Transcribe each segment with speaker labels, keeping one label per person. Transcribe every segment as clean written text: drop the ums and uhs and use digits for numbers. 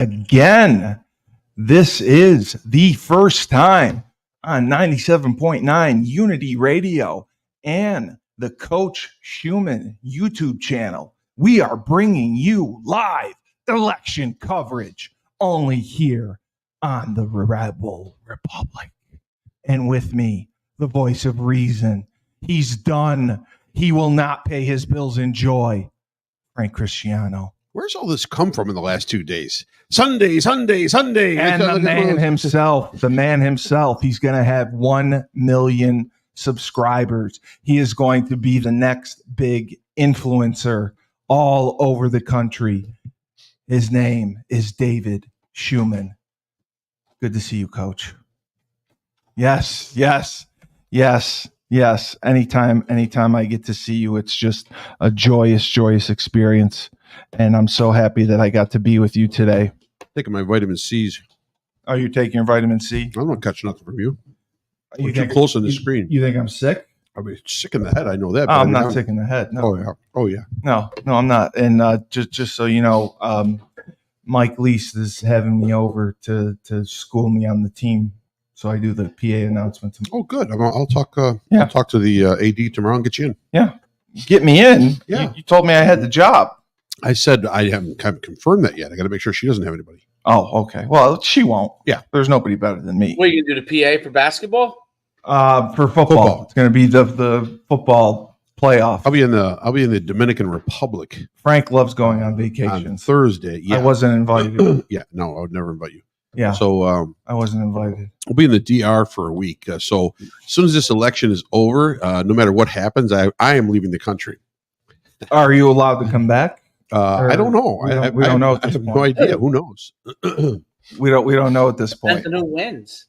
Speaker 1: again. This is the first time on 97.9 Unity Radio and the Coach Schuman YouTube channel. We are bringing you live election coverage only here on the Rebel Republic. And with me, the voice of reason. He's done. He will not pay his bills in joy. Frank Cristiano.
Speaker 2: Where's all this come from in the last 2 days? Sunday.
Speaker 1: And the man himself, he's going to have 1 million subscribers. He is going to be the next big influencer all over the country. His name is David Schuman. Good to see you, Coach. Yes. Anytime I get to see you, it's just a joyous experience. And I'm so happy that I got to be with you today.
Speaker 2: Taking my vitamin C's.
Speaker 1: Oh, you're taking your vitamin C?
Speaker 2: I'm not catching nothing from you.
Speaker 1: You're
Speaker 2: too close on the screen.
Speaker 1: You think I'm sick?
Speaker 2: I mean, sick in the head. I know that.
Speaker 1: Oh, I'm not sick in the head. No.
Speaker 2: Oh yeah.
Speaker 1: No, I'm not. And just so you know, Mike Lease is having me over to school me on the team. So I do the PA announcements.
Speaker 2: Oh, good. I'll talk. I'll talk to the AD tomorrow and get you in.
Speaker 1: Yeah, get me in.
Speaker 2: Yeah,
Speaker 1: you told me I had the job.
Speaker 2: I said I haven't confirmed that yet. I got to make sure she doesn't have anybody.
Speaker 1: Oh, okay. Well, she won't.
Speaker 2: Yeah,
Speaker 1: there's nobody better than me.
Speaker 3: What, are you gonna do the PA for basketball?
Speaker 1: For football. It's going to be the football playoff.
Speaker 2: I'll be in the Dominican Republic.
Speaker 1: Frank loves going on vacations.
Speaker 2: On Thursday. Yeah,
Speaker 1: I wasn't invited.
Speaker 2: Yeah, no, I would never invite you.
Speaker 1: Yeah.
Speaker 2: So
Speaker 1: I wasn't invited.
Speaker 2: We'll be in the DR for a week. So as soon as this election is over, no matter what happens, I am leaving the country.
Speaker 1: Are you allowed to come back?
Speaker 2: I don't know.
Speaker 1: We don't know.
Speaker 2: I have no idea. Who knows?
Speaker 1: We don't know at this point.
Speaker 3: Depends on who wins.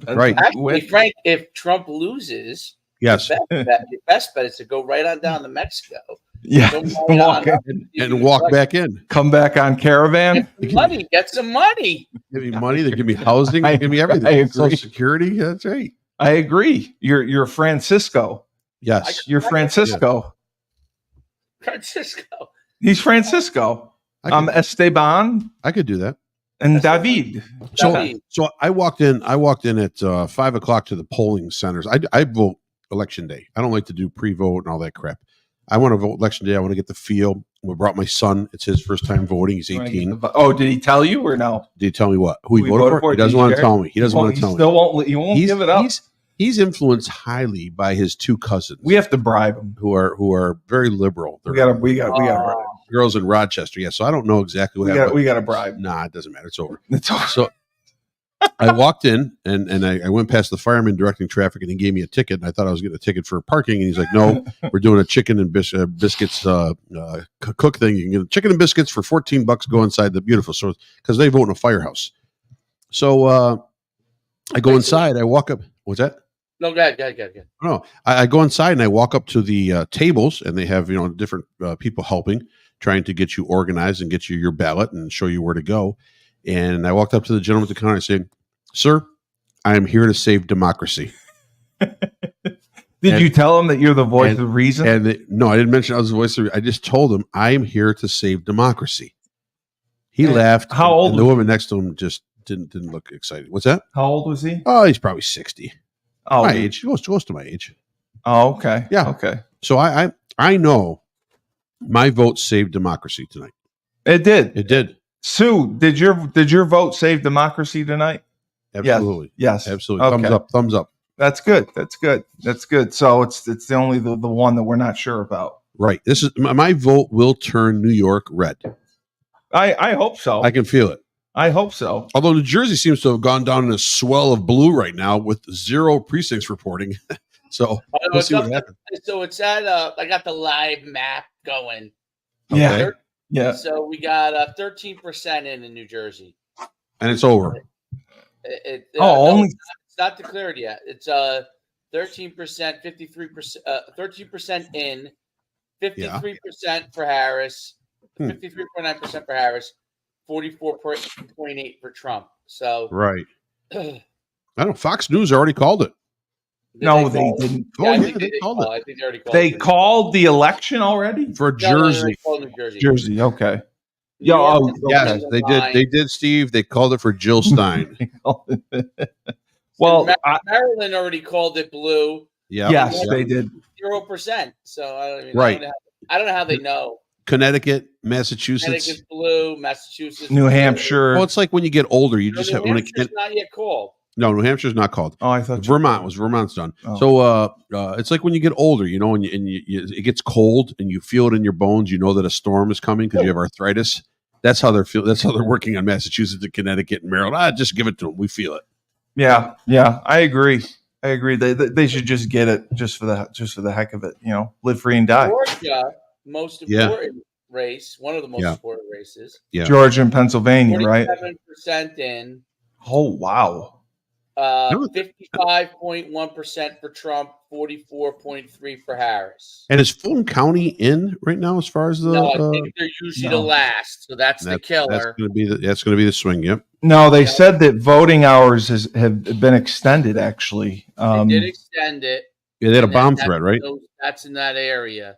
Speaker 2: Right.
Speaker 3: Actually, Frank, if Trump loses,
Speaker 2: yes,
Speaker 3: the best bet is to go right on down to Mexico.
Speaker 1: Yeah,
Speaker 2: walk back in.
Speaker 1: Come back on caravan.
Speaker 3: Get some money.
Speaker 2: Give me money. They give me housing. They give me everything.
Speaker 1: I agree.
Speaker 2: Social Security. That's right.
Speaker 1: I agree. You're Francisco.
Speaker 2: Yes,
Speaker 1: you're Francisco.
Speaker 3: Francisco.
Speaker 1: He's Francisco. I'm Esteban.
Speaker 2: I could do that.
Speaker 1: And David.
Speaker 2: So I walked in at 5 o'clock to the polling centers. I vote election day. I don't like to do pre-vote and all that crap. I want to vote election day. I want to get the feel. We brought my son. It's his first time voting. He's 18.
Speaker 1: Oh, did he tell you or no?
Speaker 2: Did he tell me what? Who he voted for? He doesn't want to tell me. He doesn't want to tell me.
Speaker 1: He won't give it up.
Speaker 2: He's influenced highly by his two cousins.
Speaker 1: We have to bribe him.
Speaker 2: Who are very liberal.
Speaker 1: We got to bribe.
Speaker 2: Girls in Rochester. Yeah. So I don't know exactly what happened.
Speaker 1: We got to bribe.
Speaker 2: Nah, it doesn't matter. It's over. So I walked in and I went past the fireman directing traffic, and he gave me a ticket. And I thought I was getting a ticket for parking, and he's like, "No, we're doing a chicken and biscuits cook thing. You can get chicken and biscuits for $14. Go inside the beautiful." So because they vote in a firehouse. So I go inside. I walk up. What's that?
Speaker 3: No, go ahead.
Speaker 2: No, I go inside and I walk up to the tables, and they have different people helping, trying to get you organized and get you your ballot and show you where to go. And I walked up to the gentleman at the counter saying, "Sir, I am here to save democracy."
Speaker 1: Did you tell him that you're the voice of reason?
Speaker 2: No, I didn't mention I was the voice of reason. I just told him I am here to save democracy. He laughed.
Speaker 1: How old?
Speaker 2: And the woman next to him just didn't look excited. What's that?
Speaker 1: How old was he?
Speaker 2: Oh, he's probably 60.
Speaker 1: Oh,
Speaker 2: my age. He goes to my age.
Speaker 1: Oh, okay.
Speaker 2: Yeah.
Speaker 1: Okay.
Speaker 2: So I know my vote saved democracy tonight.
Speaker 1: It did.
Speaker 2: It did.
Speaker 1: Sue, did your vote save democracy tonight?
Speaker 2: Absolutely.
Speaker 1: Yes.
Speaker 2: Absolutely.
Speaker 1: Okay.
Speaker 2: Thumbs up.
Speaker 1: That's good. So it's the only the one that we're not sure about.
Speaker 2: Right. This is my vote will turn New York red.
Speaker 1: I hope so.
Speaker 2: I can feel it.
Speaker 1: I hope so.
Speaker 2: Although New Jersey seems to have gone down in a swell of blue right now with 0 precincts reporting. So we'll see what happens.
Speaker 3: So it's at I got the live map going.
Speaker 1: Yeah. Yeah.
Speaker 3: So we got 13% in New Jersey.
Speaker 2: And it's over.
Speaker 3: It's not declared yet. It's 13%, 53%, 13% in, 53% for Harris, 53.9% for Harris, 44.8 for Trump. So
Speaker 2: right. I don't know. Fox News already called it.
Speaker 1: No, they didn't.
Speaker 3: Yeah, I think they called it. I think they already called it.
Speaker 1: They called the election already?
Speaker 2: For Jersey.
Speaker 3: New Jersey.
Speaker 1: Jersey, okay.
Speaker 3: New York is
Speaker 2: yes,
Speaker 3: on the
Speaker 2: they
Speaker 3: line.
Speaker 2: did, Steve. They called it for Jill Stein.
Speaker 1: Well,
Speaker 3: Maryland already called it blue.
Speaker 2: Yeah.
Speaker 1: Yes, they did.
Speaker 3: 0%. So I don't even.
Speaker 2: Right.
Speaker 3: I don't know how they know.
Speaker 2: Connecticut, Massachusetts,
Speaker 3: Connecticut's blue. Massachusetts,
Speaker 1: New
Speaker 3: blue.
Speaker 1: Hampshire.
Speaker 2: Well, it's like when you get older, you just have
Speaker 3: New Hampshire's not yet called.
Speaker 2: No, New Hampshire's not called.
Speaker 1: Oh, I thought
Speaker 2: Vermont's done.
Speaker 1: Oh.
Speaker 2: So it's like when you get older, you know, and it gets cold and you feel it in your bones. You know that a storm is coming because you have arthritis. That's how they're working on Massachusetts and Connecticut and Maryland. Just give it to them. We feel it.
Speaker 1: Yeah, I agree. They should just get it just for the heck of it. You know, live free and die.
Speaker 3: Georgia, most important race, one of the most important races.
Speaker 2: Yeah,
Speaker 1: Georgia and Pennsylvania, right?
Speaker 3: 47% in.
Speaker 1: Oh wow.
Speaker 3: 55.1% for Trump, 44.3% for Harris.
Speaker 2: And is Fulton County in right now as far as the?
Speaker 3: No, I think they're usually the last, so that's the killer.
Speaker 2: That's going to be the swing. Yep.
Speaker 1: No, they said that voting hours have been extended. Actually,
Speaker 3: they did extend it.
Speaker 2: Yeah, they had a bomb threat, right?
Speaker 3: That's in that area.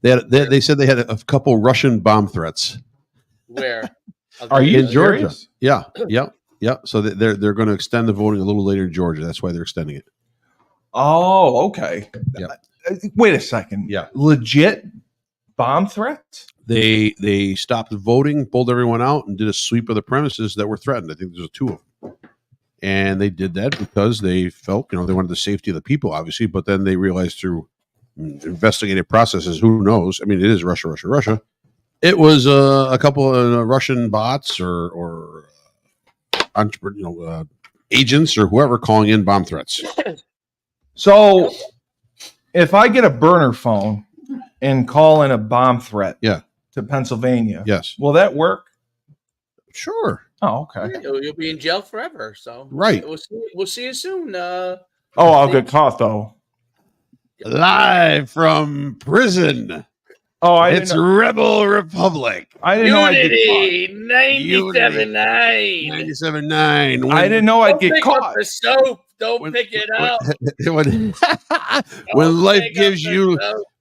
Speaker 2: They said they had a couple Russian bomb threats.
Speaker 3: Where?
Speaker 1: Are you
Speaker 2: in Georgia?
Speaker 1: serious?
Speaker 2: Yeah. So they're going to extend the voting a little later in Georgia. That's why they're extending it.
Speaker 1: Oh, okay.
Speaker 2: Yeah.
Speaker 1: Wait a second.
Speaker 2: Yeah.
Speaker 1: Legit bomb threats?
Speaker 2: They stopped the voting, pulled everyone out, and did a sweep of the premises that were threatened. I think there's two of them. And they did that because they felt, they wanted the safety of the people, obviously, but then they realized through investigative processes, who knows? I mean, it is Russia. It was a couple of Russian bots or agents or whoever calling in bomb threats.
Speaker 1: So if I get a burner phone and call in a bomb threat to Pennsylvania,
Speaker 2: yes,
Speaker 1: will that work?
Speaker 2: Sure.
Speaker 1: Oh, okay.
Speaker 3: You'll be in jail forever. So
Speaker 2: right.
Speaker 3: We'll see you soon.
Speaker 1: I'll get caught though.
Speaker 2: Live from prison.
Speaker 1: Oh,
Speaker 2: it's Rebel Republic.
Speaker 1: I didn't know I'd get caught.
Speaker 3: 97.9.
Speaker 1: I didn't know I'd get caught.
Speaker 3: Up the soap. Don't pick it up.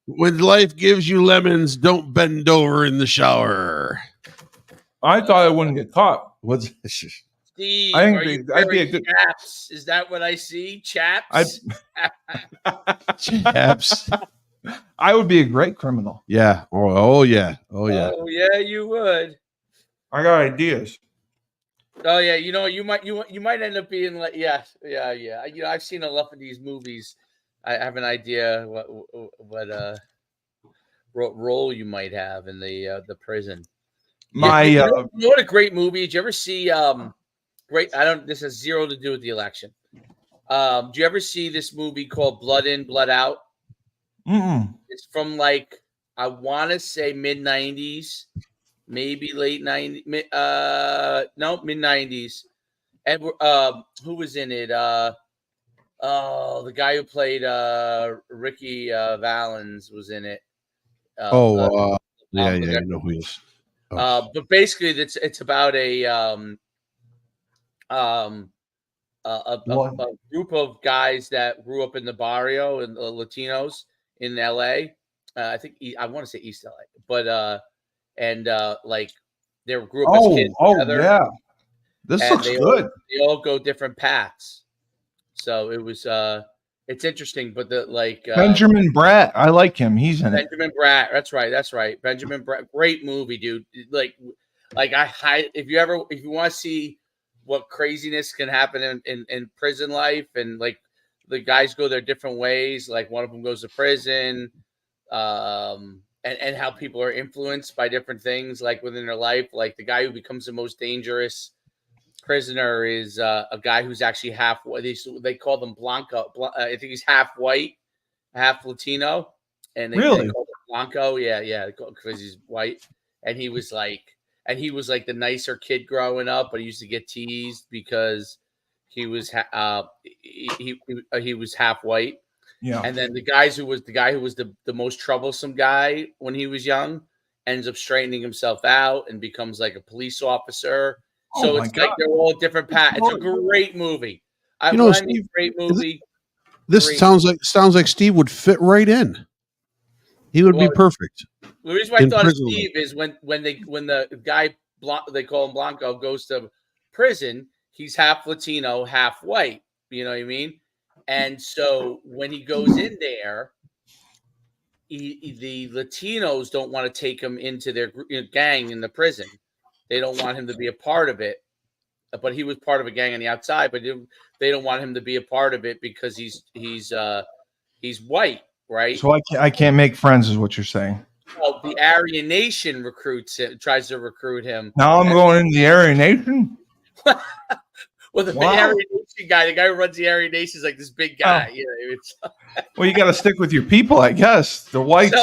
Speaker 2: When life gives you lemons, don't bend over in the shower.
Speaker 1: I thought I wouldn't get caught.
Speaker 2: What's
Speaker 3: Steve,
Speaker 1: I'd be a good
Speaker 3: chaps. Is that what I see? Chaps?
Speaker 2: Chaps.
Speaker 1: I would be a great criminal.
Speaker 2: Yeah. Oh yeah.
Speaker 3: Oh yeah, you would.
Speaker 1: I got ideas.
Speaker 3: Oh yeah, you might end up being like yeah. I've seen enough of these movies. I have an idea what role you might have in the prison. You know what a great movie? Did you ever see this has zero to do with the election. Do you ever see this movie called Blood In, Blood Out?
Speaker 1: Mm-mm.
Speaker 3: It's from I want to say mid-90s, maybe late 90s. Mid-90s. And who was in it? The guy who played Ricky Valens was in it.
Speaker 2: I know who he is.
Speaker 3: But basically, it's about a group of guys that grew up in the barrio and Latinos in LA. I think I want to say East LA, but they grew up as kids together.
Speaker 1: Yeah, this looks good.
Speaker 3: They all go different paths, so it was it's interesting. But
Speaker 1: Benjamin Bratt, I like him. He's in
Speaker 3: Benjamin Bratt. That's right. Benjamin Bratt, great movie, dude. If you want to see what craziness can happen in prison life, and the guys go their different ways. Like one of them goes to prison, and how people are influenced by different things within their life. Like the guy who becomes the most dangerous prisoner is a guy who's actually half. They call them Blanco. I think he's half white, half Latino, and they call him Blanco. Yeah, because he's white, and he was like the nicer kid growing up, but he used to get teased because he was he was half white.
Speaker 1: Yeah.
Speaker 3: And then the guy who was the most troublesome guy when he was young ends up straightening himself out and becomes like a police officer. So it's like they're all different paths. It's a great movie.
Speaker 2: Steve,
Speaker 3: great movie.
Speaker 2: Sounds like Steve would fit right in. He would be perfect.
Speaker 3: The reason why I
Speaker 2: In
Speaker 3: thought of
Speaker 2: prison
Speaker 3: Steve is when the guy they call him Blanco goes to prison, he's half Latino, half white. You know what I mean? And so when he goes in there, the Latinos don't want to take him into their gang in the prison. They don't want him to be a part of it. But he was part of a gang on the outside. But they don't want him to be a part of it because he's white, right?
Speaker 1: So I can't make friends, is what you're saying.
Speaker 3: Well, the Aryan Nation tries to recruit him.
Speaker 1: Now I'm going into the Aryan Nation.
Speaker 3: Well, the
Speaker 1: Wow.
Speaker 3: Aryan Nation guy, the guy who runs the Aryan Nation is like this big guy.
Speaker 1: Oh.
Speaker 3: You know, it's,
Speaker 1: Well, you got to stick with your people, I guess. The whites.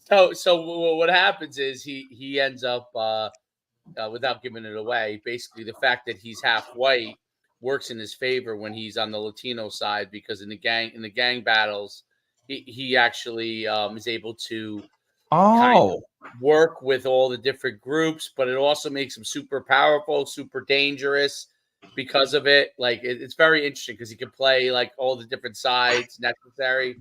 Speaker 3: so what happens is he ends up without giving it away. Basically, the fact that he's half white works in his favor when he's on the Latino side because in the gang battles, he actually is able to kind of work with all the different groups, but it also makes him super powerful, super dangerous because of it. Like it's very interesting because he can play like all the different sides necessary.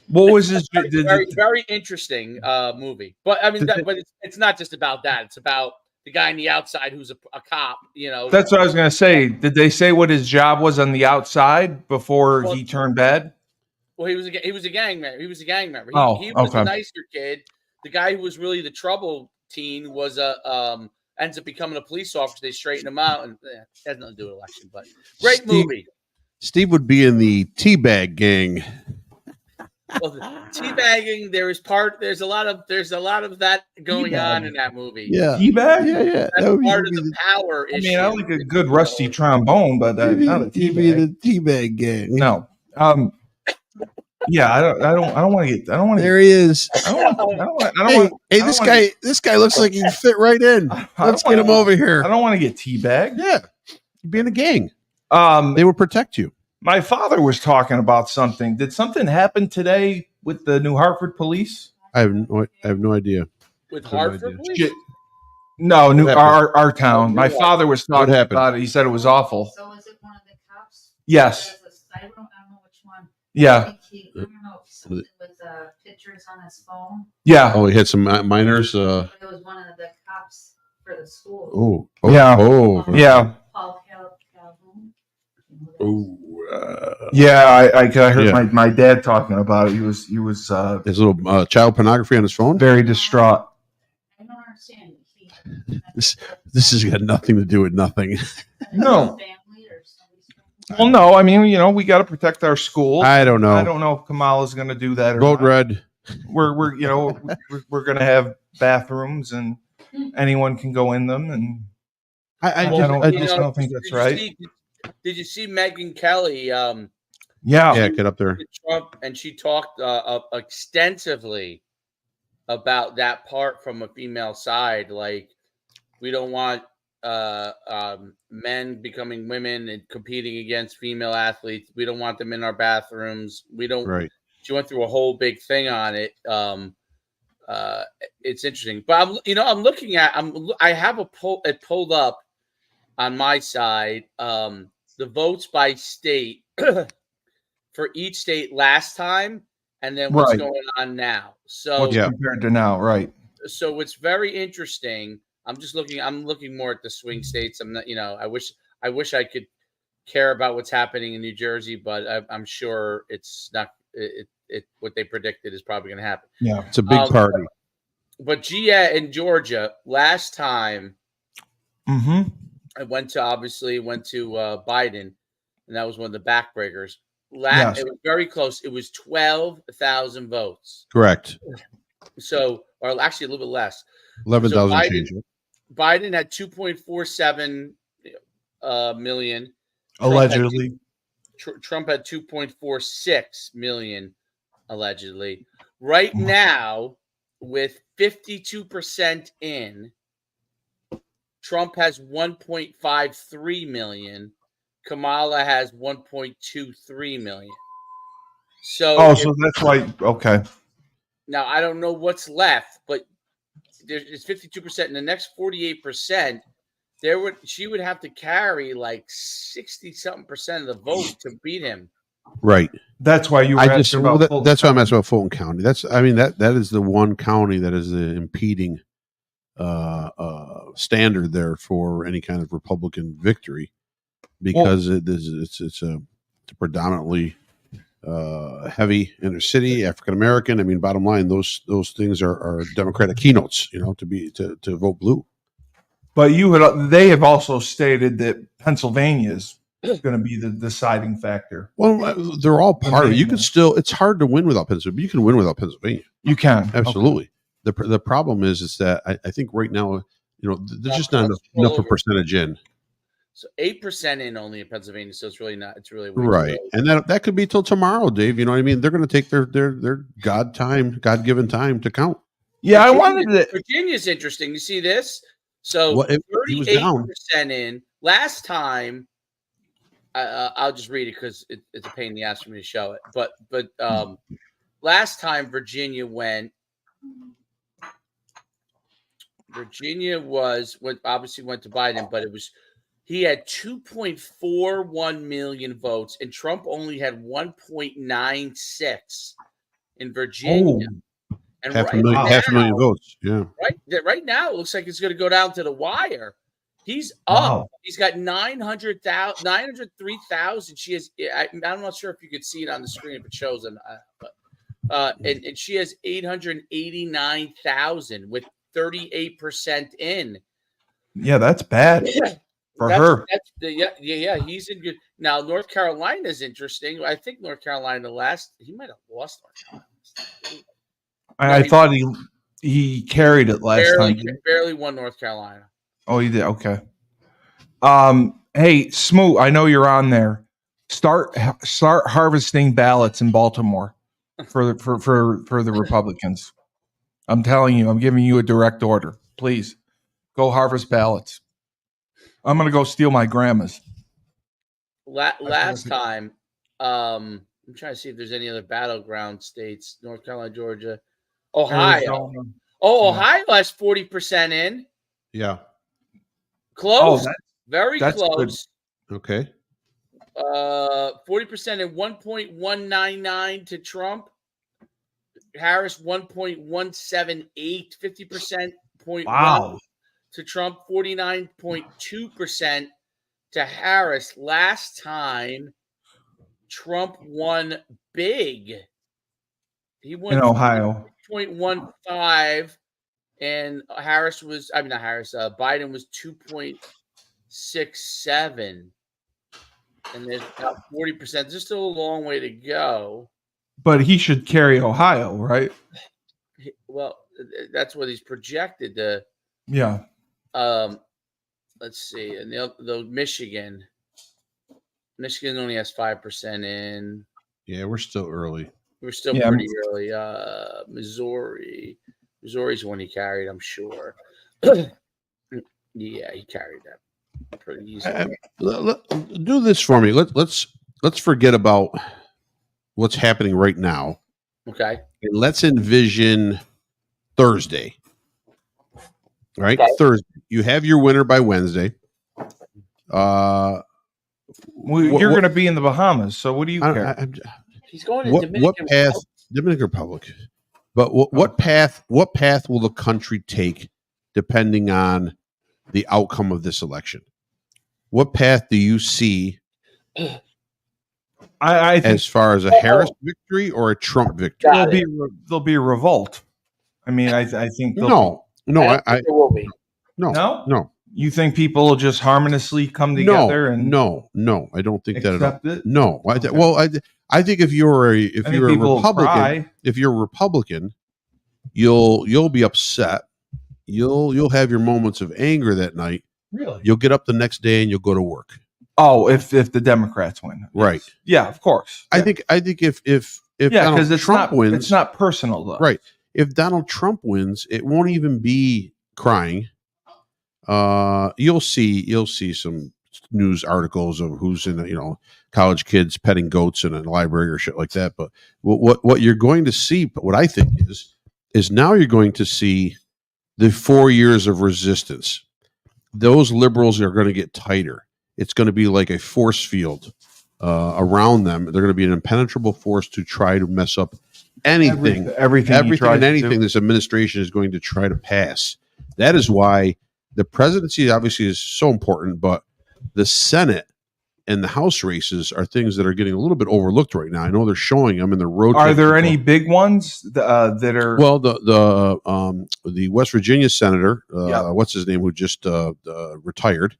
Speaker 1: What was his?
Speaker 3: Very interesting movie. But I mean, it's not just about that. It's about the guy on the outside who's a cop. You know,
Speaker 1: That's what I was going to say. Did they say what his job was on the outside before he turned bad?
Speaker 3: Well, he was a gang member. He was a gang member. He
Speaker 1: Oh,
Speaker 3: was
Speaker 1: okay.
Speaker 3: a nicer kid. The guy who was really the trouble teen was ends up becoming a police officer. They straighten him out, and it has nothing to do with election. But great movie.
Speaker 2: Steve would be in the teabag gang.
Speaker 3: Well, the teabagging, there's a lot of that going on in that movie.
Speaker 2: Yeah,
Speaker 1: Teabag?
Speaker 2: Yeah.
Speaker 3: That's part of the power issue.
Speaker 1: I mean, I like a good rusty trombone, but not a teabag.
Speaker 2: The teabag gang.
Speaker 1: No. Yeah, I don't want to get. I don't want to.
Speaker 2: There he is. This guy looks like he fit right in. Let's get him over here.
Speaker 1: I don't want to get teabagged.
Speaker 2: Yeah, you'd be in a gang. They would protect you.
Speaker 1: My father was talking about something. Did something happen today with the New Hartford police?
Speaker 2: I have no idea.
Speaker 3: With Hartford police?
Speaker 1: No, our town. My father was talking about it. He said it was awful.
Speaker 4: So was it one of the cops?
Speaker 1: Yes.
Speaker 4: I don't know which one.
Speaker 1: Yeah.
Speaker 4: I don't know if something with pictures on his phone.
Speaker 1: Yeah.
Speaker 2: Oh, he had some minors.
Speaker 4: It was one of the cops for the school.
Speaker 2: Oh.
Speaker 1: Yeah.
Speaker 2: Oh.
Speaker 1: Yeah.
Speaker 4: Paul Calhoun.
Speaker 2: Oh.
Speaker 1: Yeah, I heard my dad talking about it. He was
Speaker 2: his little child pornography on his phone.
Speaker 1: Very distraught.
Speaker 4: I don't understand.
Speaker 2: This has got nothing to do with nothing.
Speaker 1: No. Well, no. I mean, we got to protect our schools.
Speaker 2: I don't know.
Speaker 1: I don't know if Kamala's going to do that.
Speaker 2: Vote red.
Speaker 1: We're we're going to have bathrooms and anyone can go in them, and I just don't think that's right.
Speaker 3: Did you see Megyn Kelly?
Speaker 1: Yeah,
Speaker 2: get up there.
Speaker 3: Trump, and she talked extensively about that part from a female side. Like, we don't want men becoming women and competing against female athletes. We don't want them in our bathrooms. We don't.
Speaker 2: Right.
Speaker 3: She went through a whole big thing on it. It's interesting, but I'm looking at. I have it pulled up on my side. The votes by state for each state last time, and then what's going on now. So
Speaker 1: compared to now, right?
Speaker 3: So it's very interesting. I'm looking more at the swing states. I'm not. I wish I could care about what's happening in New Jersey, but I'm sure it's not. What they predicted is probably going to happen.
Speaker 1: Yeah,
Speaker 2: it's a big party.
Speaker 3: But in Georgia last time.
Speaker 1: Mm-hmm.
Speaker 3: I went to Biden, and that was one of the backbreakers. It was very close. It was 12,000 votes.
Speaker 2: Correct.
Speaker 3: So, or actually a little bit less.
Speaker 2: 11,000 change.
Speaker 3: Biden had 2.47 million.
Speaker 1: Allegedly.
Speaker 3: Trump had 2.46 million, allegedly. Right now, with 52% in, Trump has 1.53 million. Kamala has 1.23 million. So
Speaker 1: that's why. Okay.
Speaker 3: Now I don't know what's left, but it's 52%. In the next 48%, she would have to carry like 60-something% of the vote to beat him.
Speaker 2: Right.
Speaker 1: That's why you were asking about Fulton
Speaker 2: that's why I'm
Speaker 1: County.
Speaker 2: asking about Fulton County. That is the one county that is the impeding standard there for any kind of Republican victory, because it's a predominantly heavy inner city African American. I mean, bottom line, those things are Democratic keynotes, to vote blue.
Speaker 1: But they have also stated that Pennsylvania is going to be the deciding factor.
Speaker 2: Well, they're all part of it. You can still, it's hard to win without Pennsylvania, but you can win without Pennsylvania.
Speaker 1: You can.
Speaker 2: Absolutely. Okay. The problem is that I think right now, there's just not enough of percentage in.
Speaker 3: So 8% in only in Pennsylvania, so it's really not. It's really
Speaker 2: right, and that could be till tomorrow, Dave. You know what I mean? They're going to take their God-given time to count.
Speaker 1: Yeah,
Speaker 3: Virginia's interesting. You see this? So 38% in. Last time, I'll just read it because it's a pain in the ass for me to show it. But last time Virginia went. Virginia obviously went to Biden, but he had 2.41 million votes, and Trump only had 1.96 in Virginia.
Speaker 2: Oh,
Speaker 3: and
Speaker 2: half a million votes. Yeah.
Speaker 3: Right now, it looks like it's going to go down to the wire. He's up. Wow. He's got 903,000. She has. I'm not sure if you could see it on the screen if it shows it, and she has 889,000 with 38% in.
Speaker 1: Yeah, that's bad for her.
Speaker 3: Yeah, he's in good. Now, North Carolina is interesting. I think North Carolina he might have lost North Carolina.
Speaker 1: I thought he carried it last time.
Speaker 3: Barely won North Carolina.
Speaker 1: Oh, he did. Okay. Hey, Smoot, I know you're on there. Start harvesting ballots in Baltimore for the Republicans. I'm telling you, I'm giving you a direct order. Please go harvest ballots. I'm going to go steal my grandma's.
Speaker 3: Last time, I'm trying to see if there's any other battleground states. North Carolina, Georgia, Ohio. Arizona. Ohio has 40% in.
Speaker 2: Yeah.
Speaker 3: Close. Very close.
Speaker 2: Good. Okay.
Speaker 3: 40% in 1.199 to Trump. Harris 1.178, 50%
Speaker 1: wow.
Speaker 3: To Trump, 49.2% to Harris. Last time, Trump won big. He won
Speaker 1: in Ohio
Speaker 3: 0.15, and Biden was 2.67, and there's about 40%. There's still a long way to go.
Speaker 1: But he should carry Ohio, right?
Speaker 3: Well, that's what he's projected to.
Speaker 1: Yeah.
Speaker 3: Let's see. And the Michigan only has 5% in.
Speaker 2: Yeah, we're still early.
Speaker 3: We're still pretty early. Missouri's the one he carried, I'm sure. Yeah, he carried that pretty easily.
Speaker 2: Do this for me. Let's forget about what's happening right now.
Speaker 3: Okay.
Speaker 2: And let's envision Thursday. Right? Okay. Thursday. You have your winner by Wednesday.
Speaker 1: You're going to be in the Bahamas, so what do you care?
Speaker 3: He's going to Dominican Republic.
Speaker 2: Dominican Republic. But what path will the country take depending on the outcome of this election? What path do you see
Speaker 1: I think,
Speaker 2: as far as a Harris victory or a Trump victory?
Speaker 1: There'll be a revolt. I mean, I think
Speaker 2: no.
Speaker 3: There will be.
Speaker 2: No.
Speaker 1: You think people will just harmoniously come together?
Speaker 2: No, I don't think that at all.
Speaker 1: It?
Speaker 2: No, I think if you're a Republican, you'll be upset. You'll have your moments of anger that night.
Speaker 1: Really?
Speaker 2: You'll get up the next day and you'll go to work.
Speaker 1: Oh, if the Democrats win,
Speaker 2: right?
Speaker 1: Yeah, of course.
Speaker 2: I think if Donald Trump wins,
Speaker 1: it's not personal though.
Speaker 2: Right. If Donald Trump wins, it won't even be crying. You'll see some news articles of who's in college kids petting goats in a library or shit like that. But what you're going to see, what I think is now you're going to see the 4 years of resistance. Those liberals are going to get tighter. It's going to be like a force field around them. They're going to be an impenetrable force to try to mess up anything,
Speaker 1: everything
Speaker 2: and anything this administration is going to try to pass. That is why the presidency obviously is so important, but the Senate and the House races are things that are getting a little bit overlooked right now. I know they're showing them in the road.
Speaker 1: Are there any big ones that are?
Speaker 2: Well, the West Virginia senator, what's his name, who just retired.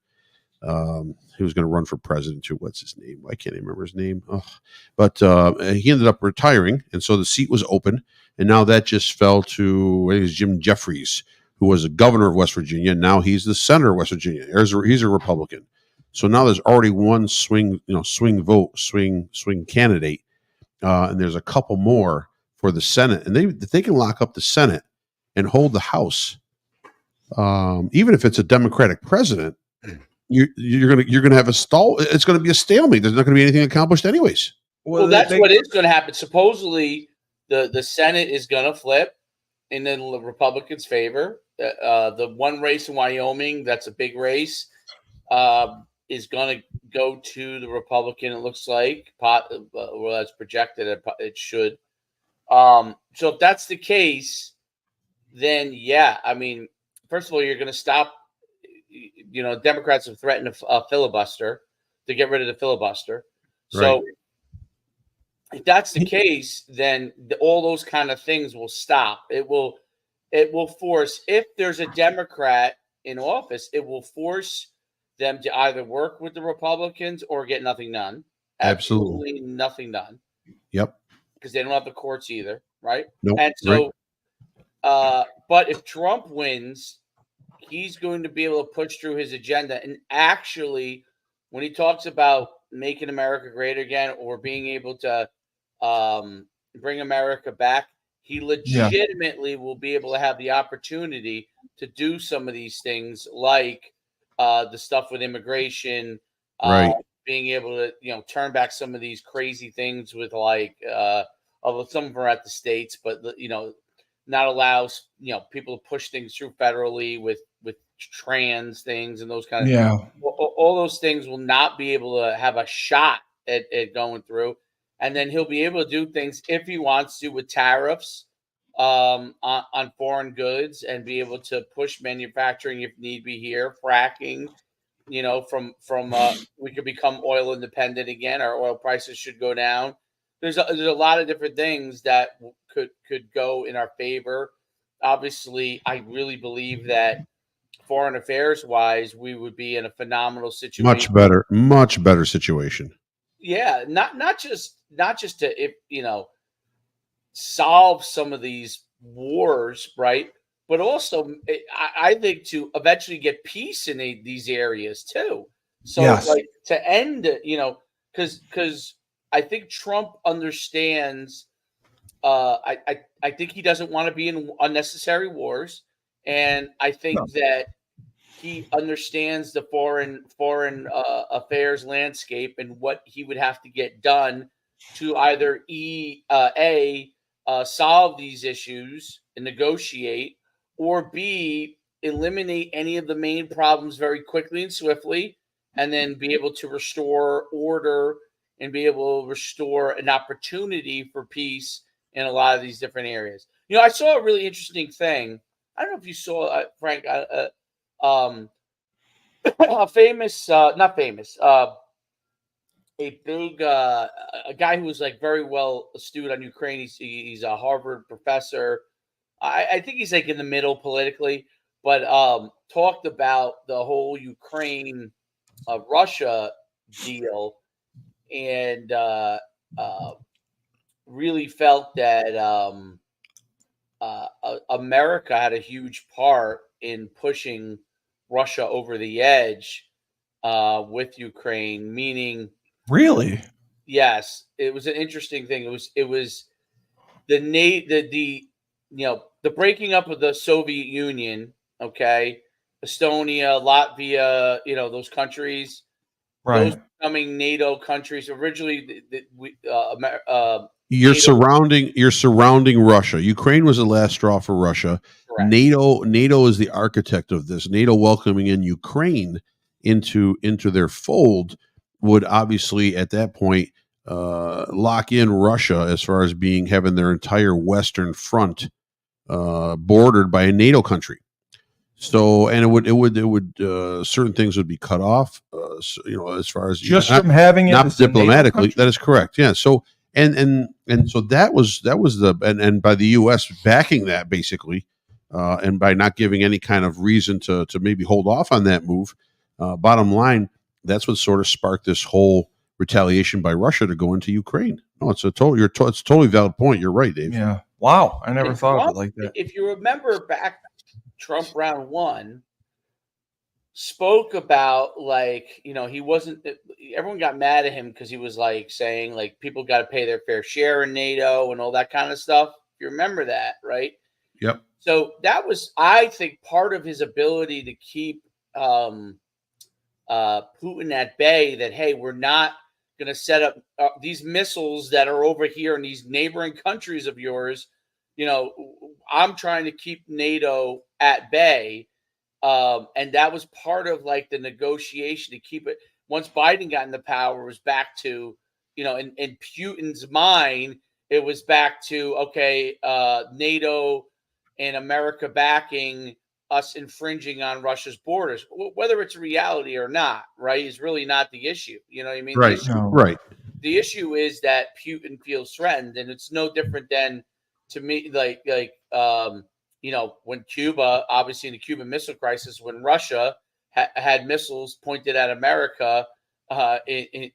Speaker 2: He was going to run for president too. What's his name? I can't even remember his name. But he ended up retiring, and so the seat was open. And now that just fell to, I think it was Jim Jeffries, who was the governor of West Virginia. Now he's the senator of West Virginia. He's a Republican. So now there's already one swing candidate, and there's a couple more for the Senate. And they can lock up the Senate and hold the House, even if it's a Democratic president. You're gonna have a stall. It's going to be a stalemate. There's not going to be anything accomplished, anyways.
Speaker 3: Well, that's what is going to happen. Supposedly, the Senate is going to flip in the Republicans' favor. The one race in Wyoming, that's a big race, is going to go to the Republican. It looks like, well, that's projected. It should. So if that's the case, then yeah, I mean, first of all, you're going to stop. Democrats have threatened a filibuster to get rid of the filibuster. So
Speaker 2: right.
Speaker 3: If that's the case, then all those kind of things will stop. It will force, if there's a Democrat in office, it will force them to either work with the Republicans or get nothing done.
Speaker 2: Absolutely
Speaker 3: nothing done.
Speaker 2: Yep.
Speaker 3: Because they don't have the courts either, right?
Speaker 2: Nope.
Speaker 3: And so,
Speaker 2: right.
Speaker 3: But if Trump wins, he's going to be able to push through his agenda. And actually, when he talks about making America great again or being able to bring America back, he legitimately will be able to have the opportunity to do some of these things, like the stuff with immigration,
Speaker 2: right.
Speaker 3: Being able to, turn back some of these crazy things with although some of them are at the states, but not allows people to push things through federally with trans things and those kind of things. All those things will not be able to have a shot at going through. And then he'll be able to do things if he wants to with tariffs on foreign goods and be able to push manufacturing if need be here, fracking. From we could become oil independent again. Our oil prices should go down. There's a lot of different things that could go in our favor. Obviously, I really believe that foreign affairs wise, we would be in a phenomenal situation.
Speaker 2: Much better situation.
Speaker 3: Yeah, not just to solve some of these wars, right? But also, I think to eventually get peace in these areas too. So, like to end, because I think Trump understands. I think he doesn't want to be in unnecessary wars, and I think that he understands the foreign affairs landscape and what he would have to get done to either solve these issues and negotiate, or B, eliminate any of the main problems very quickly and swiftly, and then be able to restore order and be able to restore an opportunity for peace in a lot of these different areas. I saw a really interesting thing. I don't know if you saw, Frank, a famous, not famous, a big, a guy who was like very well astute on Ukraine. He's a Harvard professor. I think he's like in the middle politically, but talked about the whole Ukraine Russia deal, and really felt that America had a huge part in pushing Russia over the edge with Ukraine. Meaning,
Speaker 1: really,
Speaker 3: yes, it was an interesting thing. It was the breaking up of the Soviet Union. Okay, Estonia, Latvia, those countries,
Speaker 1: right?
Speaker 3: Those becoming NATO countries. Originally,
Speaker 2: You're surrounding Russia. Ukraine was the last straw for Russia.
Speaker 3: Correct.
Speaker 2: NATO is the architect of this. NATO welcoming in Ukraine into their fold would obviously at that point lock in Russia as far as having their entire Western front bordered by a NATO country. So, and it would certain things would be cut off, as far as
Speaker 1: just from having it
Speaker 2: not diplomatically. That is correct. Yeah. So, and so that was and by the U.S. backing that basically, and by not giving any kind of reason to maybe hold off on that move. Bottom line, that's what sort of sparked this whole retaliation by Russia to go into Ukraine. No, it's a totally valid point. You're right, Dave.
Speaker 1: Yeah. Wow. I never thought of it like that.
Speaker 3: If you remember back, Trump round one spoke about he wasn't. Everyone got mad at him because he was saying people got to pay their fair share in NATO and all that kind of stuff. If you remember that, right?
Speaker 2: Yep.
Speaker 3: So that was, I think, part of his ability to keep Putin at bay. That hey, we're not going to set up these missiles that are over here in these neighboring countries of yours. I'm trying to keep NATO at bay. And that was part of the negotiation to keep it. Once Biden got into power, it was back to, in Putin's mind, it was back to, okay, NATO and America backing us infringing on Russia's borders, whether it's a reality or not, right, is really not the issue. You know what I mean?
Speaker 2: Right. Right.
Speaker 3: The issue is that Putin feels threatened, and it's no different than, to me, when Cuba, obviously in the Cuban Missile Crisis, when Russia had missiles pointed at America in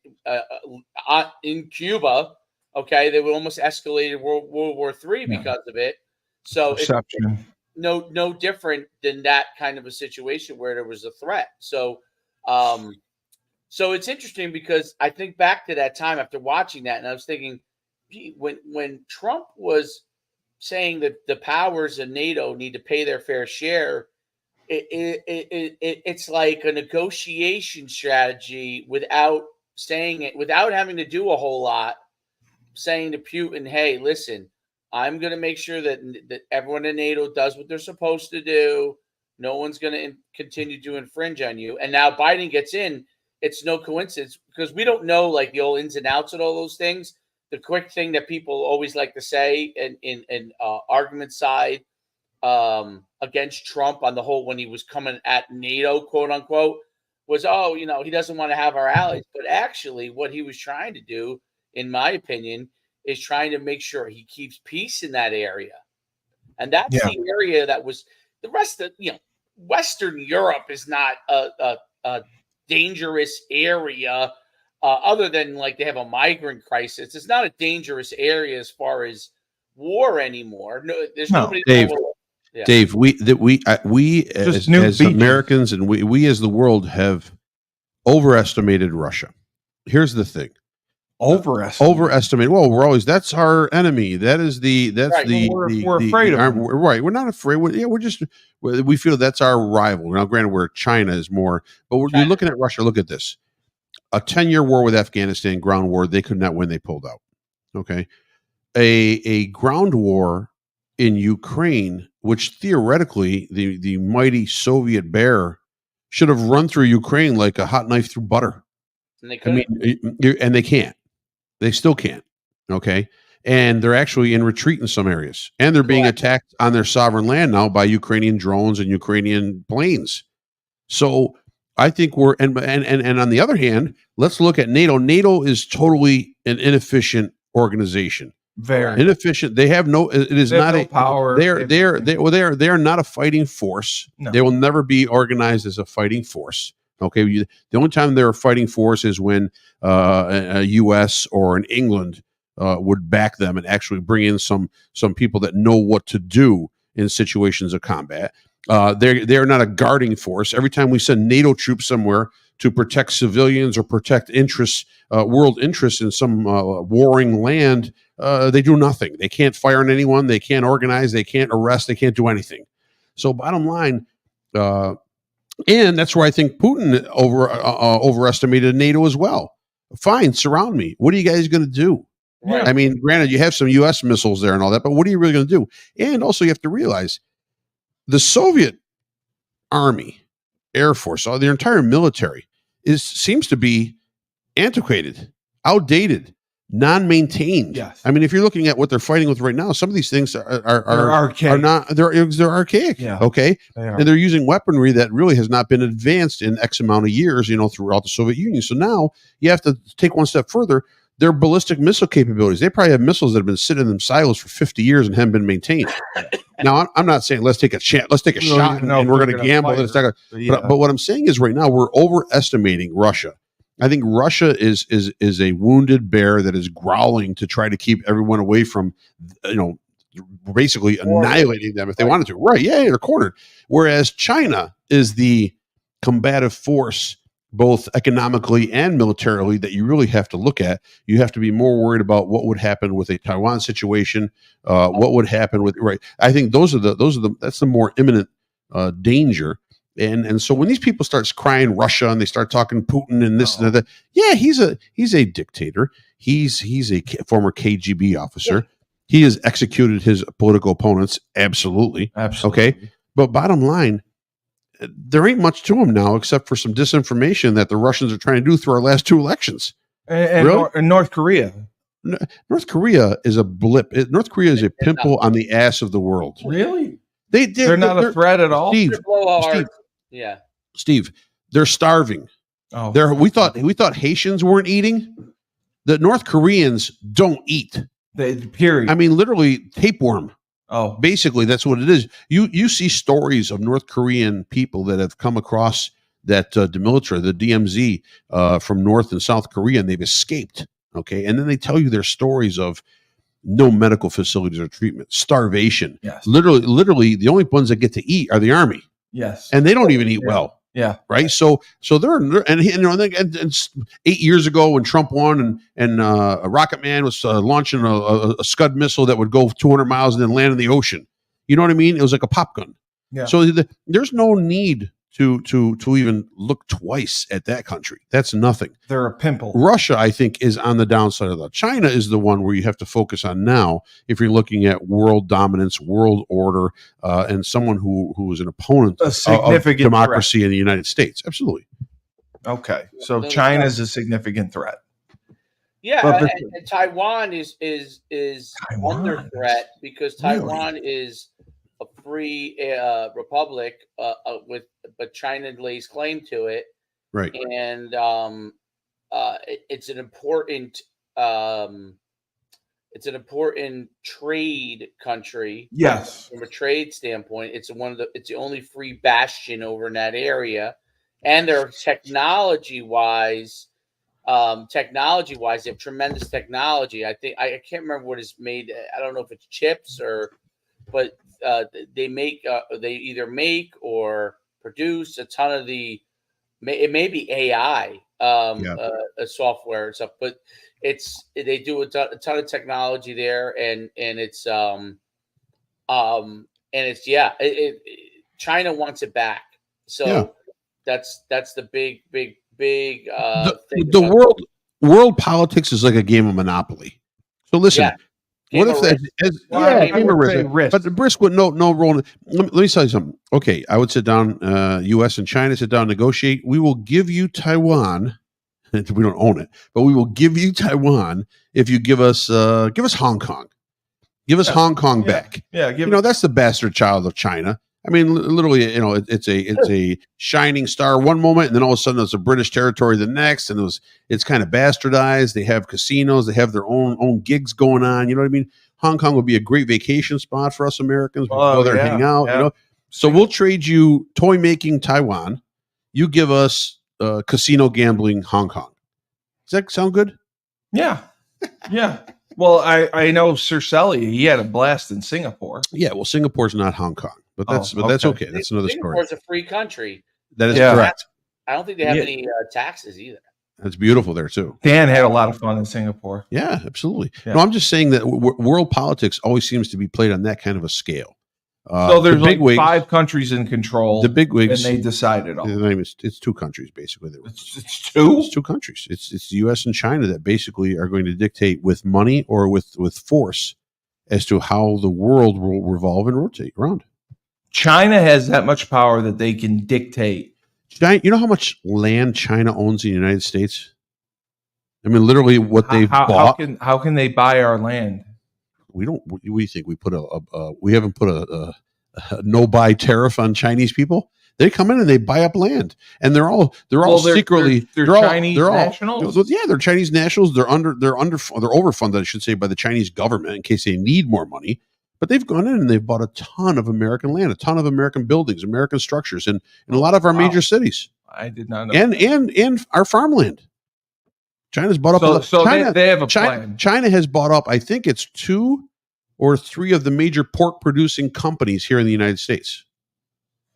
Speaker 3: Cuba, okay, they would almost escalate World War III because of it. So it's no different than that kind of a situation where there was a threat. So it's interesting because I think back to that time after watching that, and I was thinking, gee, when Trump was saying that the powers in NATO need to pay their fair share, it's like a negotiation strategy without saying it, without having to do a whole lot, saying to Putin, hey, listen, I'm going to make sure that everyone in NATO does what they're supposed to do. No one's going to continue to infringe on you. And now Biden gets in. It's no coincidence because we don't know the old ins and outs of all those things. The quick thing that people always like to say in argument side against Trump on the whole, when he was coming at NATO, quote unquote, was, he doesn't want to have our allies. But actually what he was trying to do, in my opinion, is trying to make sure he keeps peace in that area. And that's the area that was the rest of, Western Europe is not a dangerous area. Other than they have a migrant crisis, it's not a dangerous area as far as war anymore. No, there's nobody.
Speaker 2: Dave, we as Americans and we as the world have overestimated Russia. Here's the thing: overestimate. Well, that's our enemy. We're afraid of them. Right. We're not afraid. We feel that's our rival. Now, granted, where China is more, but you're looking at Russia. Look at this. A 10-year war with Afghanistan, ground war, they could not win. They pulled out. Okay. A ground war in Ukraine, which theoretically the mighty Soviet bear should have run through Ukraine like a hot knife through butter.
Speaker 3: And they couldn't.
Speaker 2: And they can't. They still can't. Okay. And they're actually in retreat in some areas. And they're being attacked on their sovereign land now by Ukrainian drones and Ukrainian planes. So I think we're and on the other hand, let's look at NATO. NATO is totally an inefficient organization.
Speaker 1: Very
Speaker 2: inefficient. They have no. It is not a power. They are not a fighting force. No. They will never be organized as a fighting force. Okay. The only time they're a fighting force is when a U.S. or an England would back them and actually bring in some people that know what to do in situations of combat. They're not a guarding force. Every time we send NATO troops somewhere to protect civilians or protect interests, world interests in some warring land, they do nothing. They can't fire on anyone. They can't organize. They can't arrest. They can't do anything. So bottom line, and that's where I think Putin overestimated NATO as well. Fine, surround me. What are you guys going to do? Yeah. I mean, granted, you have some U.S. missiles there and all that, but what are you really going to do? And also you have to realize the Soviet Army, Air Force, their entire military seems to be antiquated, outdated, non-maintained.
Speaker 1: Yes.
Speaker 2: I mean, if you're looking at what they're fighting with right now, some of these things
Speaker 1: They're archaic.
Speaker 2: they're archaic.
Speaker 1: Yeah.
Speaker 2: Okay.
Speaker 1: They are.
Speaker 2: And they're using weaponry that really has not been advanced in X amount of years, throughout the Soviet Union. So now you have to take one step further. Their ballistic missile capabilities, they probably have missiles that have been sitting in them silos for 50 years and haven't been maintained. Now, I'm not saying let's take a shot and we're going to gamble. But what I'm saying is right now we're overestimating Russia. I think Russia is a wounded bear that is growling to try to keep everyone away from, basically annihilating them if they wanted to. Right? Yeah, they're cornered. Whereas China is the combative force, both economically and militarily, that you really have to look at. You have to be more worried about what would happen with a Taiwan situation. What would happen with I think that's the more imminent danger. And so when these people start crying Russia and they start talking Putin and this and that, yeah, he's a dictator. He's a former KGB officer. Yeah. He has executed his political opponents. Absolutely. Okay. But bottom line, there ain't much to him now except for some disinformation that the Russians are trying to do through our last 2 elections.
Speaker 1: And,
Speaker 2: really?
Speaker 1: and North Korea.
Speaker 2: North Korea is a blip. North Korea is a pimple on the ass of the world.
Speaker 1: Really?
Speaker 2: They're
Speaker 1: not a threat at all.
Speaker 2: Steve, they're starving.
Speaker 1: Oh,
Speaker 2: we thought Haitians weren't eating. The North Koreans don't eat.
Speaker 1: Period.
Speaker 2: I mean, literally tapeworm.
Speaker 1: Oh,
Speaker 2: basically, that's what it is. You see stories of North Korean people that have come across that demilitarized, the DMZ, from North and South Korea, and they've escaped. Okay, and then they tell you their stories of no medical facilities or treatment, starvation.
Speaker 1: Yes.
Speaker 2: Literally, the only ones that get to eat are the army.
Speaker 1: Yes,
Speaker 2: and they don't even eat well.
Speaker 1: Yeah.
Speaker 2: Right. So they're and 8 years ago when Trump won and Rocket Man was launching a Scud missile that would go 200 miles and then land in the ocean. You know what I mean? It was like a pop gun.
Speaker 1: Yeah.
Speaker 2: So there's no need to even look twice at that country. That's nothing.
Speaker 1: They're a pimple.
Speaker 2: Russia, I think, is on the downside of that. China is the one where you have to focus on now if you're looking at world dominance, world order, and someone who is an opponent of democracy in the United States. Absolutely.
Speaker 1: Okay, so China's a significant threat.
Speaker 3: Yeah, and Taiwan is under threat because Taiwan is a free republic but China lays claim to it,
Speaker 2: right?
Speaker 3: And it's an important trade country.
Speaker 1: Yes,
Speaker 3: from a trade standpoint, it's the only free bastion over in that area, and they're technology wise, they have tremendous technology. I think I can't remember what is made. I don't know if it's chips but they either make or produce a ton of it may be AI software and stuff, but they do a ton of technology there, and it's China wants it back. So that's the big thing.
Speaker 2: The world politics is like a game of Monopoly. So listen.
Speaker 3: Yeah.
Speaker 2: What if game of risk? But the risk with no role. Let me tell you something. Okay, I would sit down. U.S. and China sit down, negotiate. We will give you Taiwan. We don't own it, but we will give you Taiwan if you give us Hong Kong. Give us Hong Kong back.
Speaker 1: Yeah,
Speaker 2: that's the bastard child of China. I mean, literally, it's a shining star one moment, and then all of a sudden it's a British territory the next, and it's kind of bastardized. They have casinos, they have their own gigs going on. You know what I mean? Hong Kong would be a great vacation spot for us Americans. We go there and hang out. Yeah. So we'll trade you toy making Taiwan. You give us casino gambling Hong Kong. Does that sound good?
Speaker 1: Yeah, yeah. Well, I know Sir Sully. He had a blast in Singapore.
Speaker 2: Yeah, well, Singapore's not Hong Kong. But that's okay. That's another story.
Speaker 3: Singapore's a free country.
Speaker 2: That is correct.
Speaker 3: I don't think they have any taxes either.
Speaker 2: That's beautiful there too.
Speaker 1: Dan had a lot of fun in Singapore.
Speaker 2: Yeah, absolutely. Yeah. No, I'm just saying that world politics always seems to be played on that kind of a scale.
Speaker 1: So there's like 5 countries in control.
Speaker 2: The big wigs,
Speaker 1: and they decide it all.
Speaker 2: It's 2 countries basically.
Speaker 1: It's 2.
Speaker 2: It's 2 countries. It's the U.S. and China that basically are going to dictate with money or with force as to how the world will revolve and rotate around.
Speaker 1: China has that much power that they can dictate.
Speaker 2: You know how much land China owns in the United States? I mean, literally, what they've bought.
Speaker 1: How can they buy our land?
Speaker 2: We don't. We think we put we haven't put a no buy tariff on Chinese people. They come in and they buy up land, and they're all secretly
Speaker 1: they're Chinese nationals.
Speaker 2: They're Chinese nationals. They're overfunded, I should say, by the Chinese government in case they need more money. But they've gone in and they've bought a ton of American land, a ton of American buildings, American structures, in a lot of our major cities.
Speaker 1: I did not know.
Speaker 2: And our farmland. China's bought up.
Speaker 1: They have a plan.
Speaker 2: China has bought up, I think it's 2 or 3 of the major pork producing companies here in the United States.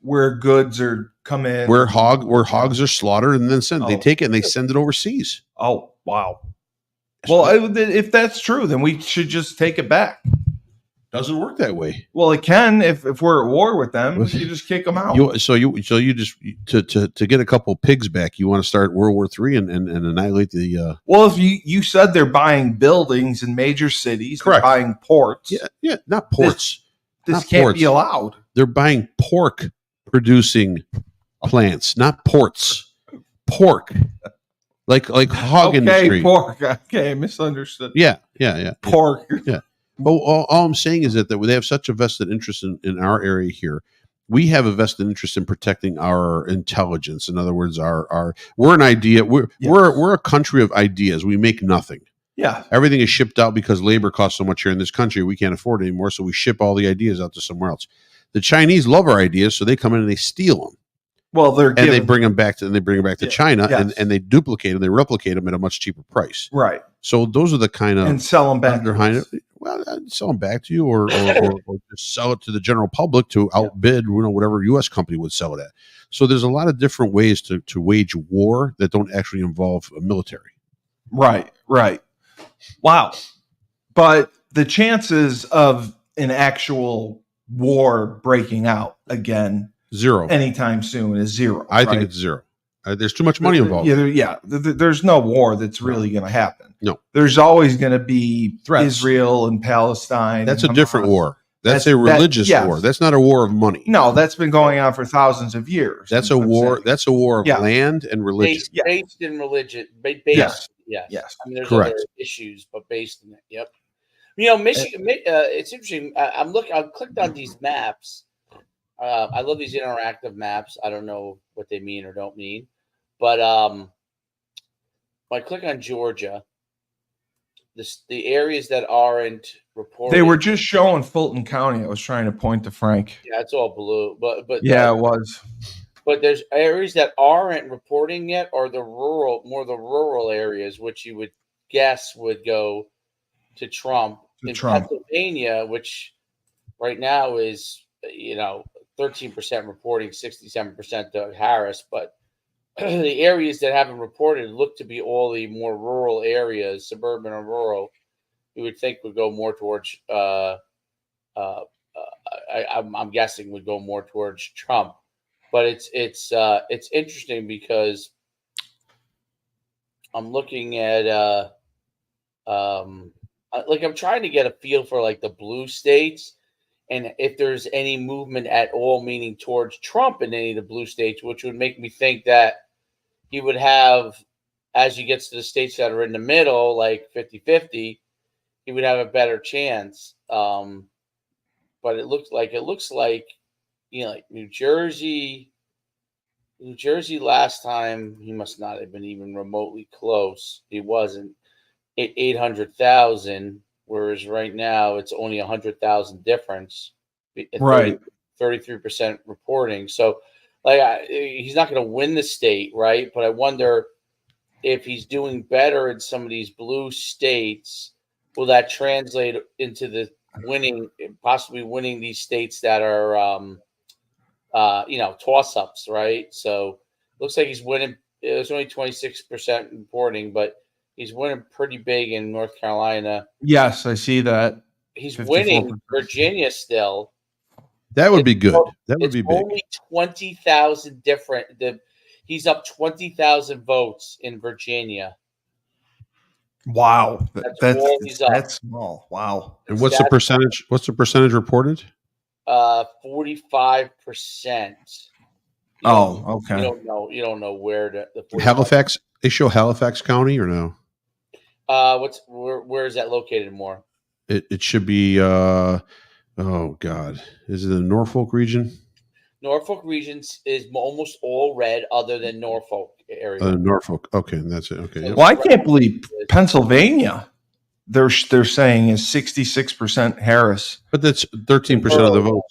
Speaker 1: Where goods are come in.
Speaker 2: Where hogs are slaughtered and then they take it and they send it overseas.
Speaker 1: Oh, wow. Well, if that's true, then we should just take it back.
Speaker 2: Doesn't work that way.
Speaker 1: Well, it can if we're at war with them. You just kick them out.
Speaker 2: You just to get a couple pigs back. You want to start World War III and annihilate the.
Speaker 1: Well, if you said they're buying buildings in major cities,
Speaker 2: correct.
Speaker 1: They're buying ports.
Speaker 2: Yeah, not ports.
Speaker 1: This can't be allowed.
Speaker 2: They're buying pork producing plants, not ports. Pork, like hog industry.
Speaker 1: Pork. Okay, misunderstood.
Speaker 2: Yeah.
Speaker 1: Pork.
Speaker 2: Yeah. But all I'm saying is that they have such a vested interest in our area here. We have a vested interest in protecting our intelligence. In other words, we're an idea. We're a country of ideas. We make nothing.
Speaker 1: Yeah.
Speaker 2: Everything is shipped out because labor costs so much here in this country. We can't afford it anymore. So we ship all the ideas out to somewhere else. The Chinese love our ideas, so they come in and they steal them.
Speaker 1: Well,
Speaker 2: they bring them back to China, and they duplicate them, they replicate them at a much cheaper price.
Speaker 1: Right.
Speaker 2: So those are the kind of
Speaker 1: and sell them back.
Speaker 2: Well, I'd sell them back to you, or just sell it to the general public to outbid whatever U.S. company would sell it at. So there's a lot of different ways to wage war that don't actually involve a military.
Speaker 1: Right. Wow. But the chances of an actual war breaking out again.
Speaker 2: 0
Speaker 1: anytime soon is 0.
Speaker 2: I think it's 0. There's too much money involved.
Speaker 1: There's no war that's really going to happen.
Speaker 2: No,
Speaker 1: there's always going to be
Speaker 2: threats.
Speaker 1: Israel and Palestine.
Speaker 2: That's a different war. That's a religious war. That's not a war of money.
Speaker 1: No, that's been going on for thousands of years.
Speaker 2: That's a war. That's a war of land and religion.
Speaker 3: Based in religion.
Speaker 1: Yes.
Speaker 3: I mean, there's other issues, but based in it. Yep. Michigan. It's interesting. I clicked on these maps. I love these interactive maps. I don't know what they mean or don't mean, but when I click on Georgia, the areas that aren't reported.
Speaker 1: They were just showing Fulton County. I was trying to point to Frank.
Speaker 3: Yeah, it's all blue, but
Speaker 1: yeah, it was.
Speaker 3: But there's areas that aren't reporting yet, or the rural areas, which you would guess would go to Trump. Pennsylvania, which right now is 13% reporting, 67% to Harris, but the areas that haven't reported look to be all the more rural areas, suburban or rural. You would think would go more towards. I'm guessing would go more towards Trump, but it's interesting because I'm looking at I'm trying to get a feel for like the blue states. And if there's any movement at all, meaning towards Trump in any of the blue states, which would make me think that he would have, as he gets to the states that are in the middle, like 50-50, he would have a better chance. But it looks like like New Jersey. New Jersey last time, he must not have been even remotely close. He wasn't at 800,000. Whereas right now it's only 100,000 difference.
Speaker 1: Right.
Speaker 3: 33% reporting. So he's not going to win the state, right? But I wonder if he's doing better in some of these blue states, will that translate into the possibly winning these states that are, toss-ups, right? So looks like he's winning. It was only 26% reporting, but he's winning pretty big in North Carolina.
Speaker 1: Yes, I see that.
Speaker 3: He's winning Virginia still.
Speaker 2: That would be good. That would be big.
Speaker 3: Only 20,000 different. He's up 20,000 votes in Virginia.
Speaker 1: Wow,
Speaker 3: that's
Speaker 1: small. Wow.
Speaker 2: And what's the percentage? What's the percentage reported?
Speaker 3: 45%.
Speaker 1: Oh, okay.
Speaker 3: You don't know where the
Speaker 2: Halifax. They show Halifax County or no?
Speaker 3: Where is that located more?
Speaker 2: It should be. Oh God, is it the Norfolk region?
Speaker 3: Norfolk regions is almost all red, other than Norfolk area.
Speaker 2: Norfolk. Okay, that's it. Okay.
Speaker 3: So
Speaker 2: Yep.
Speaker 1: Well, I can't believe Pennsylvania. They're saying is 66% Harris.
Speaker 2: But that's 13% of the vote.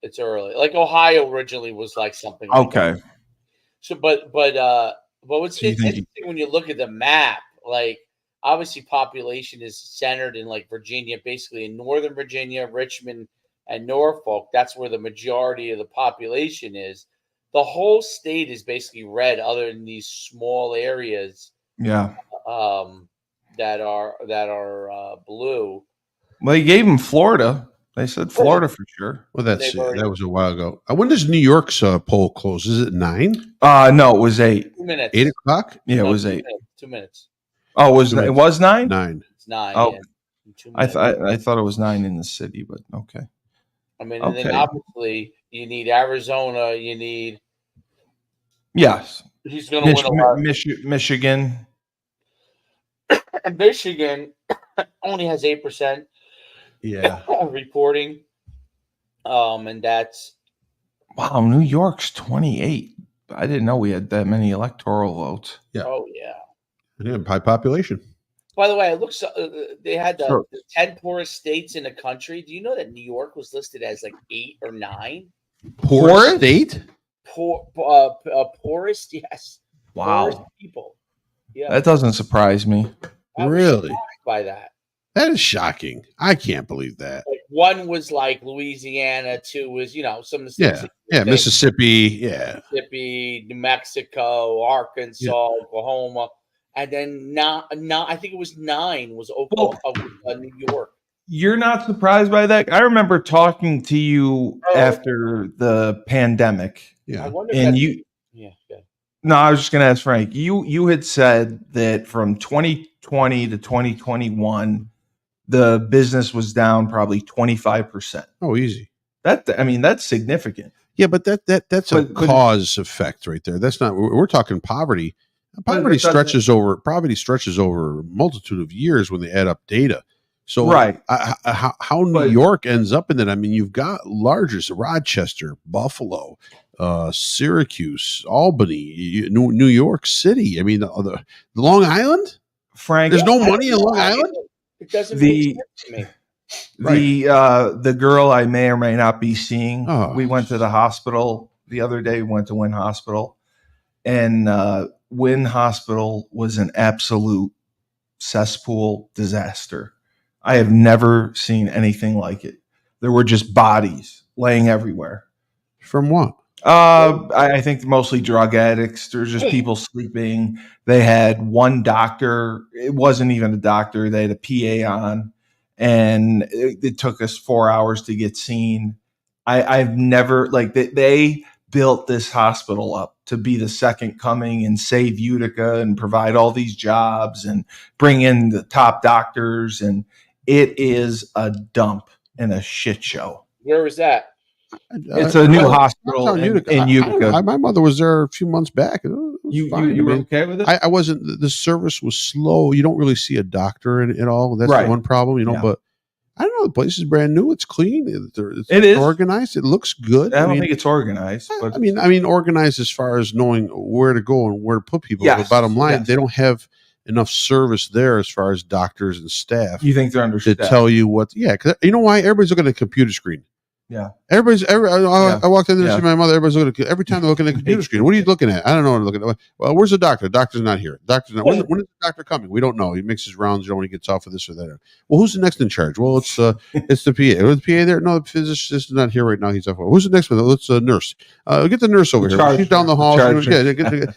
Speaker 3: It's early. Like Ohio originally was like something. Like
Speaker 1: Okay.
Speaker 3: that. So, but what's
Speaker 1: So you think-
Speaker 3: interesting when you look at the map, like obviously population is centered in like Virginia, basically in Northern Virginia, Richmond, and Norfolk. That's where the majority of the population is. The whole state is basically red, other than these small areas
Speaker 1: Yeah.
Speaker 3: that are blue.
Speaker 1: Well, they gave him Florida. They said Florida for sure.
Speaker 2: Well,
Speaker 3: They've
Speaker 2: that
Speaker 3: already-
Speaker 2: was a while ago. When does New York's poll close? Is it 9?
Speaker 1: No, it was 8.
Speaker 3: 2 minutes.
Speaker 2: 8 o'clock?
Speaker 1: Yeah, it
Speaker 3: No,
Speaker 1: was
Speaker 3: 2
Speaker 1: 8.
Speaker 3: minutes. 2 minutes.
Speaker 1: Oh, it was
Speaker 2: 2
Speaker 1: it
Speaker 2: minutes.
Speaker 1: was 9?
Speaker 2: 9.
Speaker 3: It's 9.
Speaker 1: Oh.
Speaker 3: Yeah. 2
Speaker 1: I
Speaker 3: minutes.
Speaker 1: thought it was 9 in the city, but okay.
Speaker 3: I mean, and then
Speaker 1: Okay.
Speaker 3: obviously you need Arizona. You need.
Speaker 1: Yes.
Speaker 3: He's going to win a lot.
Speaker 1: Michigan.
Speaker 3: And Michigan only has 8%
Speaker 2: Yeah.
Speaker 3: reporting, and that's
Speaker 1: Wow, New York's 28. I didn't know we had that many electoral votes.
Speaker 2: Yeah.
Speaker 3: oh yeah.
Speaker 2: Yeah, high population.
Speaker 3: By the way, it looks they had
Speaker 1: Sure.
Speaker 3: the 10 poorest states in the country. Do you know that New York was listed as like 8 or 9?
Speaker 2: Poor state?
Speaker 3: Poorest, yes. Poorest
Speaker 1: Wow.
Speaker 3: people. Yeah,
Speaker 1: That doesn't surprise me.
Speaker 3: I was
Speaker 2: Really?
Speaker 3: shocked by that.
Speaker 2: That is shocking. I can't believe that.
Speaker 3: Like, one was like Louisiana, 2 was some of the states.
Speaker 2: Yeah, Mississippi. Yeah.
Speaker 3: Mississippi, New Mexico, Arkansas, Oklahoma, and then I think it was 9 was Oklahoma, New York.
Speaker 1: You're not surprised by that? I remember talking to you after the pandemic,
Speaker 3: I
Speaker 2: Yeah.
Speaker 3: wonder if
Speaker 1: and
Speaker 3: that's-
Speaker 1: you.
Speaker 3: yeah.
Speaker 1: No, I was just going to ask Frank. You had said that from 2020 to 2021, the business was down probably 25%.
Speaker 2: Oh, easy.
Speaker 1: That's significant.
Speaker 2: Yeah, but that's a
Speaker 1: But-
Speaker 2: cause effect right there. That's not. We're talking poverty. Poverty
Speaker 1: it doesn't-
Speaker 2: stretches over a multitude of years when they add up data. So,
Speaker 1: Right.
Speaker 2: how New
Speaker 1: But-
Speaker 2: York ends up in that? I mean, you've got largest Rochester, Buffalo, Syracuse, Albany, New York City. I mean, the Long Island.
Speaker 1: Frank,
Speaker 2: There's no money in Long Island.
Speaker 3: It doesn't
Speaker 1: The-
Speaker 3: make sense to me.
Speaker 1: the girl I may or may not be seeing,
Speaker 2: Oh.
Speaker 1: we went to the hospital the other day. We went to Wynn Hospital, and Wynn Hospital was an absolute cesspool disaster. I have never seen anything like it. There were just bodies laying everywhere.
Speaker 2: From what?
Speaker 1: I think mostly drug addicts. There's just people sleeping. They had one doctor. It wasn't even a doctor. They had a PA on, and it took us 4 hours to get seen. I've never they built this hospital up to be the second coming and save Utica and provide all these jobs and bring in the top doctors, and it is a dump and a shit show.
Speaker 3: Where was that?
Speaker 1: It's a new hospital
Speaker 2: Downtown Utica.
Speaker 1: in Utica.
Speaker 2: My mother was there a few months back. It was
Speaker 1: You
Speaker 2: fine.
Speaker 1: were
Speaker 2: I mean,
Speaker 1: okay with it?
Speaker 2: I wasn't. The service was slow. You don't really see a doctor at all. That's
Speaker 1: Right.
Speaker 2: the one problem,
Speaker 1: Yeah.
Speaker 2: But I don't know. The place is brand new. It's clean. It's
Speaker 1: It is.
Speaker 2: organized. It looks good.
Speaker 1: I don't think it's organized, but
Speaker 2: I mean, organized as far as knowing where to go and where to put people.
Speaker 1: Yes,
Speaker 2: The bottom line,
Speaker 1: yes.
Speaker 2: they don't have enough service there as far as doctors and staff
Speaker 1: you think they're
Speaker 2: to
Speaker 1: understaffed.
Speaker 2: tell you what. Yeah, 'cause you know why? Everybody's looking at a computer screen.
Speaker 1: Yeah.
Speaker 2: I walked in there to
Speaker 1: Yeah.
Speaker 2: see my mother. Everybody's looking every time they're looking at the computer screen. What are you looking at? I don't know what I'm looking at. Well, where's the doctor? Doctor's not here. Doctor's not. When is the doctor coming? We don't know. He makes his rounds. When he gets off of this or that. Well, who's the next in charge? Well, it's the PA. Was the PA there? No, the physicist is not here right now. He's off. Who's the next one? Let's nurse. Get the nurse over
Speaker 1: The
Speaker 2: here.
Speaker 1: charge
Speaker 2: She's down the
Speaker 1: nurse,
Speaker 2: hall.
Speaker 1: the charge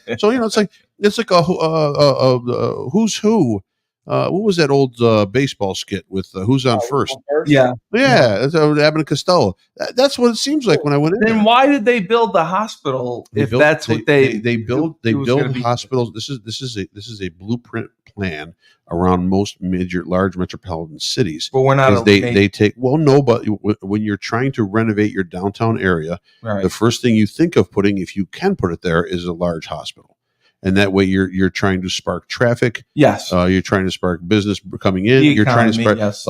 Speaker 2: Yeah, so it's like a who's who. What was that old baseball skit with who's on first?
Speaker 1: Yeah.
Speaker 2: Yeah, that's Abbott and Costello. That's what it seems like when I went in.
Speaker 1: Then
Speaker 2: there.
Speaker 1: why did they build the hospital if that's what they
Speaker 2: build
Speaker 1: it was gonna be-
Speaker 2: hospitals. This is a blueprint plan around most large metropolitan cities.
Speaker 1: But we're not.
Speaker 2: Because they take but when you're trying to renovate your downtown area,
Speaker 1: right.
Speaker 2: the first thing you think of putting, if you can put it there, is a large hospital. and that way you're trying to spark traffic.
Speaker 1: Yes.
Speaker 2: You're trying to spark business coming in.
Speaker 1: The
Speaker 2: You're trying to
Speaker 1: economy,
Speaker 2: spark
Speaker 1: yes.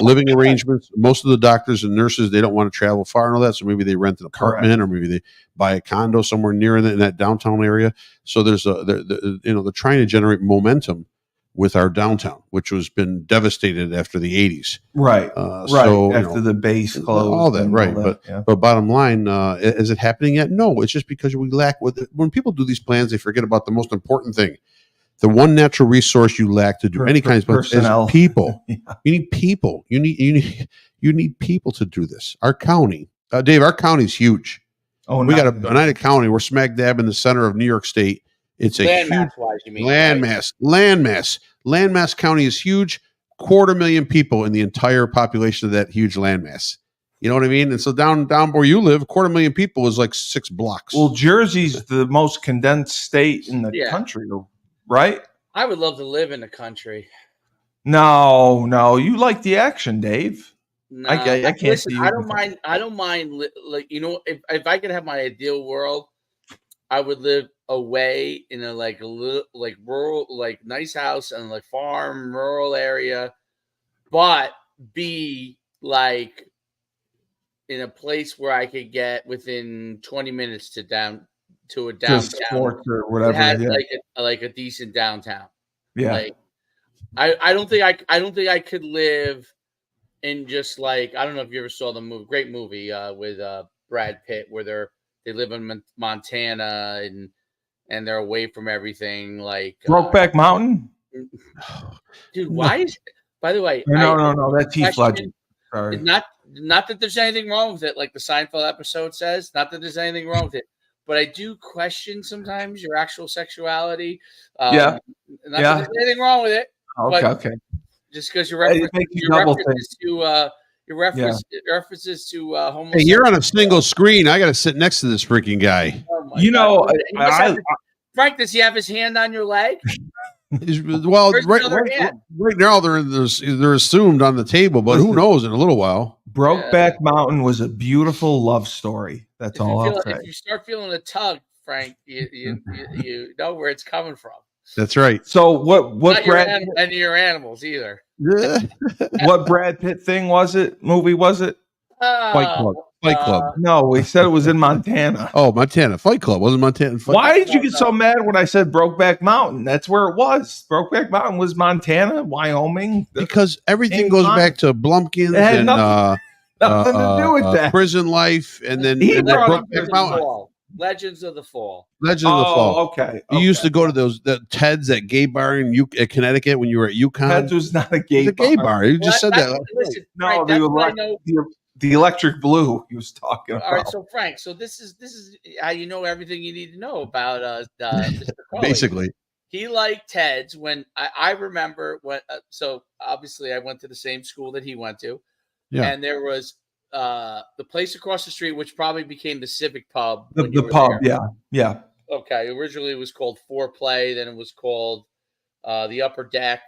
Speaker 2: living arrangements. Most of the doctors and nurses, they don't want to travel far and all that, so maybe they rent an apartment or maybe they buy a condo somewhere near in that downtown area. So there's they're trying to generate momentum with our downtown, which has been devastated after the 80s.
Speaker 1: Right.
Speaker 2: So,
Speaker 1: after the base closed.
Speaker 2: All that, right.
Speaker 1: Yeah.
Speaker 2: But bottom line, is it happening yet? No, it's just because we lack when people do these plans, they forget about the most important thing. The one natural resource you lack to do any kind of personnel is people. Yeah. You need people. You need people to do this. Our county, Dave, our county's huge.
Speaker 1: Oh,
Speaker 2: we got Oneida County. We're smack dab in the center of New York State. It's a huge landmass. Landmass County is huge. 250,000 people in the entire population of that huge landmass. You know what I mean? And so down where you live, 250,000 people is like 6 blocks.
Speaker 1: Well, Jersey's the most condensed state in the country, right?
Speaker 3: I would love to live in the country.
Speaker 1: No, you like the action, Dave.
Speaker 3: No,
Speaker 1: I can't
Speaker 3: listen,
Speaker 1: see you.
Speaker 3: I don't mind. Like, if I could have my ideal world, I would live away in a little rural, like nice house and like farm rural area, but be like in a place where I could get within 20 minutes to a downtown.
Speaker 1: Or whatever.
Speaker 3: It had like a decent downtown.
Speaker 1: Yeah.
Speaker 3: Like, I don't think I could live in just like, I don't know if you ever saw the movie, great movie with Brad Pitt, where they live in Montana and they're away from everything. Like
Speaker 1: Brokeback Mountain.
Speaker 3: Dude, why is? By the way,
Speaker 1: no, that's Heath Ledger. Sorry.
Speaker 3: Not that there's anything wrong with it, like the Seinfeld episode says. Not that there's anything wrong with it, but I do question sometimes your actual sexuality. Not that there's anything wrong with it.
Speaker 1: Okay.
Speaker 3: Just because your references to homosexuality.
Speaker 2: Hey, you're on a single screen. I got to sit next to this freaking guy.
Speaker 3: Oh Frank, does he have his hand on your leg?
Speaker 2: Well, right now they're assumed on the table, but who knows in a little while.
Speaker 1: Brokeback Mountain was a beautiful love story. That's all I'll say.
Speaker 3: If you start feeling a tug, Frank, you know where it's coming from.
Speaker 2: That's right.
Speaker 1: So what
Speaker 3: Not
Speaker 1: Brad
Speaker 3: any of your animals either.
Speaker 1: What Brad Pitt movie was it?
Speaker 2: Fight Club.
Speaker 1: No, we said it was in Montana.
Speaker 2: Oh, Montana. Fight Club. Wasn't Montana?
Speaker 1: Why did you get so mad when I said Brokeback Mountain? That's where it was. Brokeback Mountain was Montana, Wyoming.
Speaker 2: Because everything goes back to Blumpkins and
Speaker 1: nothing to do with that.
Speaker 2: Prison life, and then Brokeback Mountain.
Speaker 3: Legends of the Fall.
Speaker 1: Okay.
Speaker 2: You used to go to the Ted's at Gay Bar in Connecticut when you were at UConn.
Speaker 1: Ted's was not a gay bar.
Speaker 2: It's a gay bar. You just said that.
Speaker 3: Listen,
Speaker 1: no,
Speaker 3: Frank,
Speaker 1: the electric blue he was talking about.
Speaker 3: All right, so Frank, this is how you know everything you need to know about Mr. Coley.
Speaker 2: Basically.
Speaker 3: He liked Ted's when I remember when. So obviously, I went to the same school that he went to, and there was the place across the street, which probably became the Civic Pub.
Speaker 1: The pub, yeah.
Speaker 3: Okay, originally it was called Foreplay, then it was called the Upper Deck,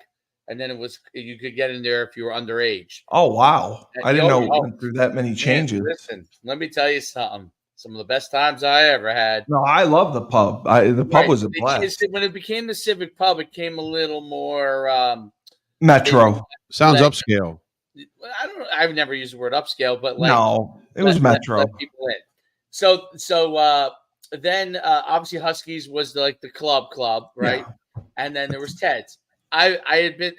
Speaker 3: and then you could get in there if you were underage.
Speaker 1: Oh wow! I didn't know it went through that many changes.
Speaker 3: Man, listen, let me tell you something. Some of the best times I ever had.
Speaker 1: No, I love the pub. The pub was a blast.
Speaker 3: When it became the Civic Pub, it came a little more
Speaker 1: metro.
Speaker 2: Sounds upscale.
Speaker 3: I don't know. I've never used the word upscale, but
Speaker 1: no, it was metro.
Speaker 3: Let people in. So then obviously Huskies was the club, right? Yeah. And then there was Ted's. I had been,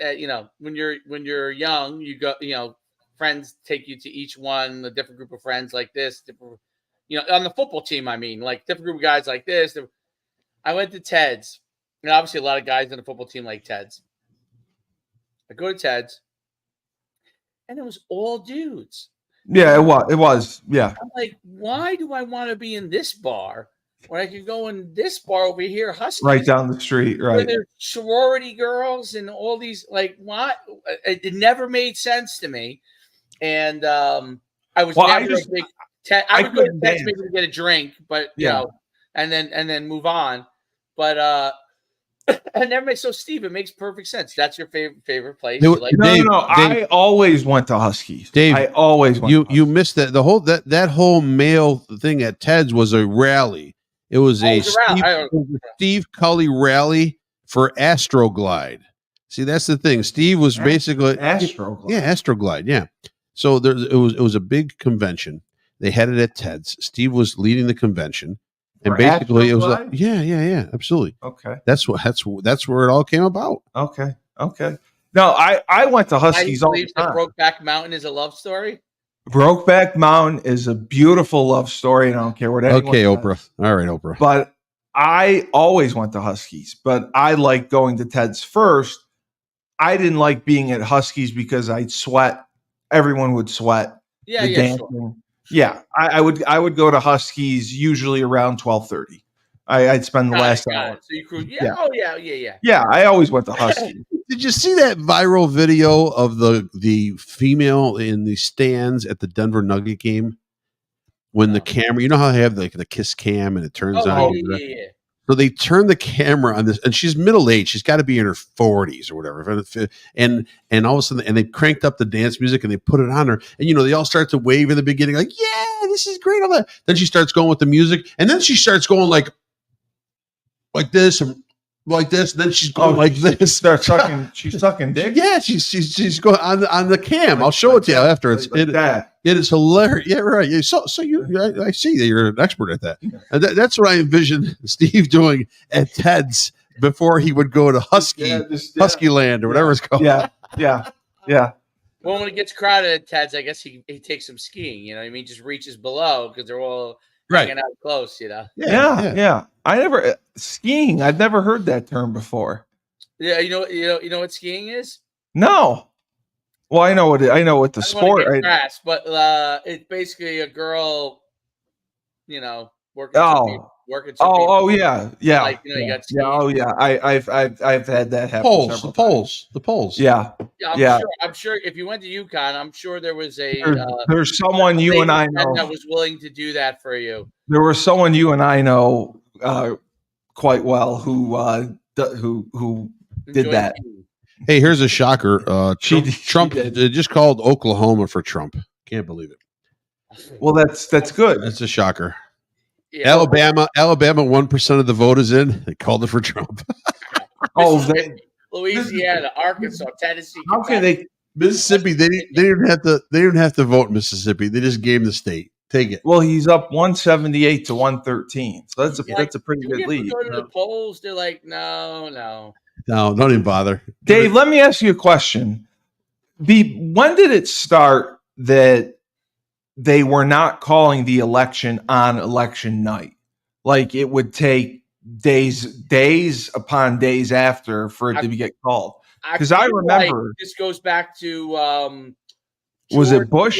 Speaker 3: when you're young, you go, friends take you to each one, a different group of friends like this, different, on the football team. I mean, like different group of guys like this. I went to Ted's, and obviously a lot of guys on the football team like Ted's. I go to Ted's. And it was all dudes.
Speaker 1: Yeah, it was. Yeah.
Speaker 3: I'm like, why do I want to be in this bar when I could go in this bar over here, Huskies,
Speaker 1: right down the street, right?
Speaker 3: Where there's sorority girls and all these, like, what? It never made sense to me. And I was never a big. I would go to Ted's maybe to get a drink, but and then move on. But and never makes Steve. It makes perfect sense. That's your favorite place.
Speaker 1: No. I always went to Huskies.
Speaker 2: Dave,
Speaker 1: I always went.
Speaker 2: You missed that. The whole that whole male thing at Ted's was a rally. It was a
Speaker 3: it was around.
Speaker 2: Steve Cully rally for Astroglide. See, that's the thing. Steve was basically
Speaker 1: Astroglide.
Speaker 2: Yeah, Astroglide. Yeah. So it was a big convention. They had it at Ted's. Steve was leading the convention, and
Speaker 1: For
Speaker 2: basically it was like,
Speaker 1: Astroglide?
Speaker 2: yeah, absolutely.
Speaker 1: Okay.
Speaker 2: That's where it all came about.
Speaker 1: Okay. No, I went to Huskies all the
Speaker 3: believes that
Speaker 1: time.
Speaker 3: Brokeback Mountain is a love story.
Speaker 1: Brokeback Mountain is a beautiful love story, and I don't care what anyone
Speaker 2: Okay,
Speaker 1: says.
Speaker 2: Oprah. All right, Oprah.
Speaker 1: But I always went to Huskies, but I like going to Ted's first. I didn't like being at Huskies because I'd sweat. Everyone would sweat.
Speaker 3: Yeah,
Speaker 1: the dancing.
Speaker 3: sure.
Speaker 1: Yeah, I would go to Huskies usually around 12:30. I'd spend the last hour.
Speaker 3: So you could,
Speaker 1: Yeah.
Speaker 3: Oh, yeah.
Speaker 1: Yeah, I always went to Huskies.
Speaker 2: Did you see that viral video of the female in the stands at the Denver Nugget game when the camera? You know how they have like the kiss cam and it turns on.
Speaker 3: Yeah.
Speaker 2: So they turn the camera on this, and she's middle aged. She's got to be in her 40s or whatever. And all of a sudden, and they cranked up the dance music and they put it on her. And they all start to wave in the beginning, like, "Yeah, this is great." All that. Then she starts going with the music, and then she starts going like this and like this. And then she's going like this.
Speaker 1: Start sucking. She's sucking dick.
Speaker 2: Yeah, she's going on the cam. I'll show it to you after. It is hilarious. Yeah, right. Yeah, so I see that you're an expert at that. And that's what I envisioned Steve doing at Ted's before he would go to Husky Land or whatever it's called.
Speaker 1: Yeah.
Speaker 3: Well, when it gets crowded at Ted's, I guess he takes some skiing. You know what I mean? Just reaches below because they're all hanging out close.
Speaker 1: Yeah. I never skiing. I've never heard that term before.
Speaker 3: Yeah, you know what skiing is?
Speaker 1: No. Well, I know what the sport.
Speaker 3: But it's basically a girl, working. Working.
Speaker 1: Yeah.
Speaker 3: Like, you got skiing.
Speaker 1: Yeah. Oh yeah. I've had that happen.
Speaker 2: The poles.
Speaker 1: Yeah.
Speaker 3: I'm sure if you went to UConn, I'm sure there was
Speaker 1: there's someone you and I know
Speaker 3: that was willing to do that for you.
Speaker 1: There was someone you and I know quite well who did that.
Speaker 2: Hey, here's a shocker. Trump
Speaker 1: did.
Speaker 2: Just called Oklahoma for Trump. Can't believe it.
Speaker 1: Well, that's good.
Speaker 2: That's a shocker.
Speaker 3: Yeah.
Speaker 2: Alabama, 1% of the vote is in. They called it for Trump.
Speaker 3: Louisiana, Arkansas, Tennessee.
Speaker 1: How can they?
Speaker 2: Mississippi? They didn't have to. They didn't have to vote in Mississippi. They just gave the state. Take it.
Speaker 1: Well, he's up 178 to 113. So that's a pretty good lead.
Speaker 3: Go to the polls. They're like, no,
Speaker 2: don't even bother.
Speaker 1: Dave, let me ask you a question. When did it start that they were not calling the election on election night? Like it would take days upon days after for it to get called. Because I remember
Speaker 3: this goes back to
Speaker 1: was it Bush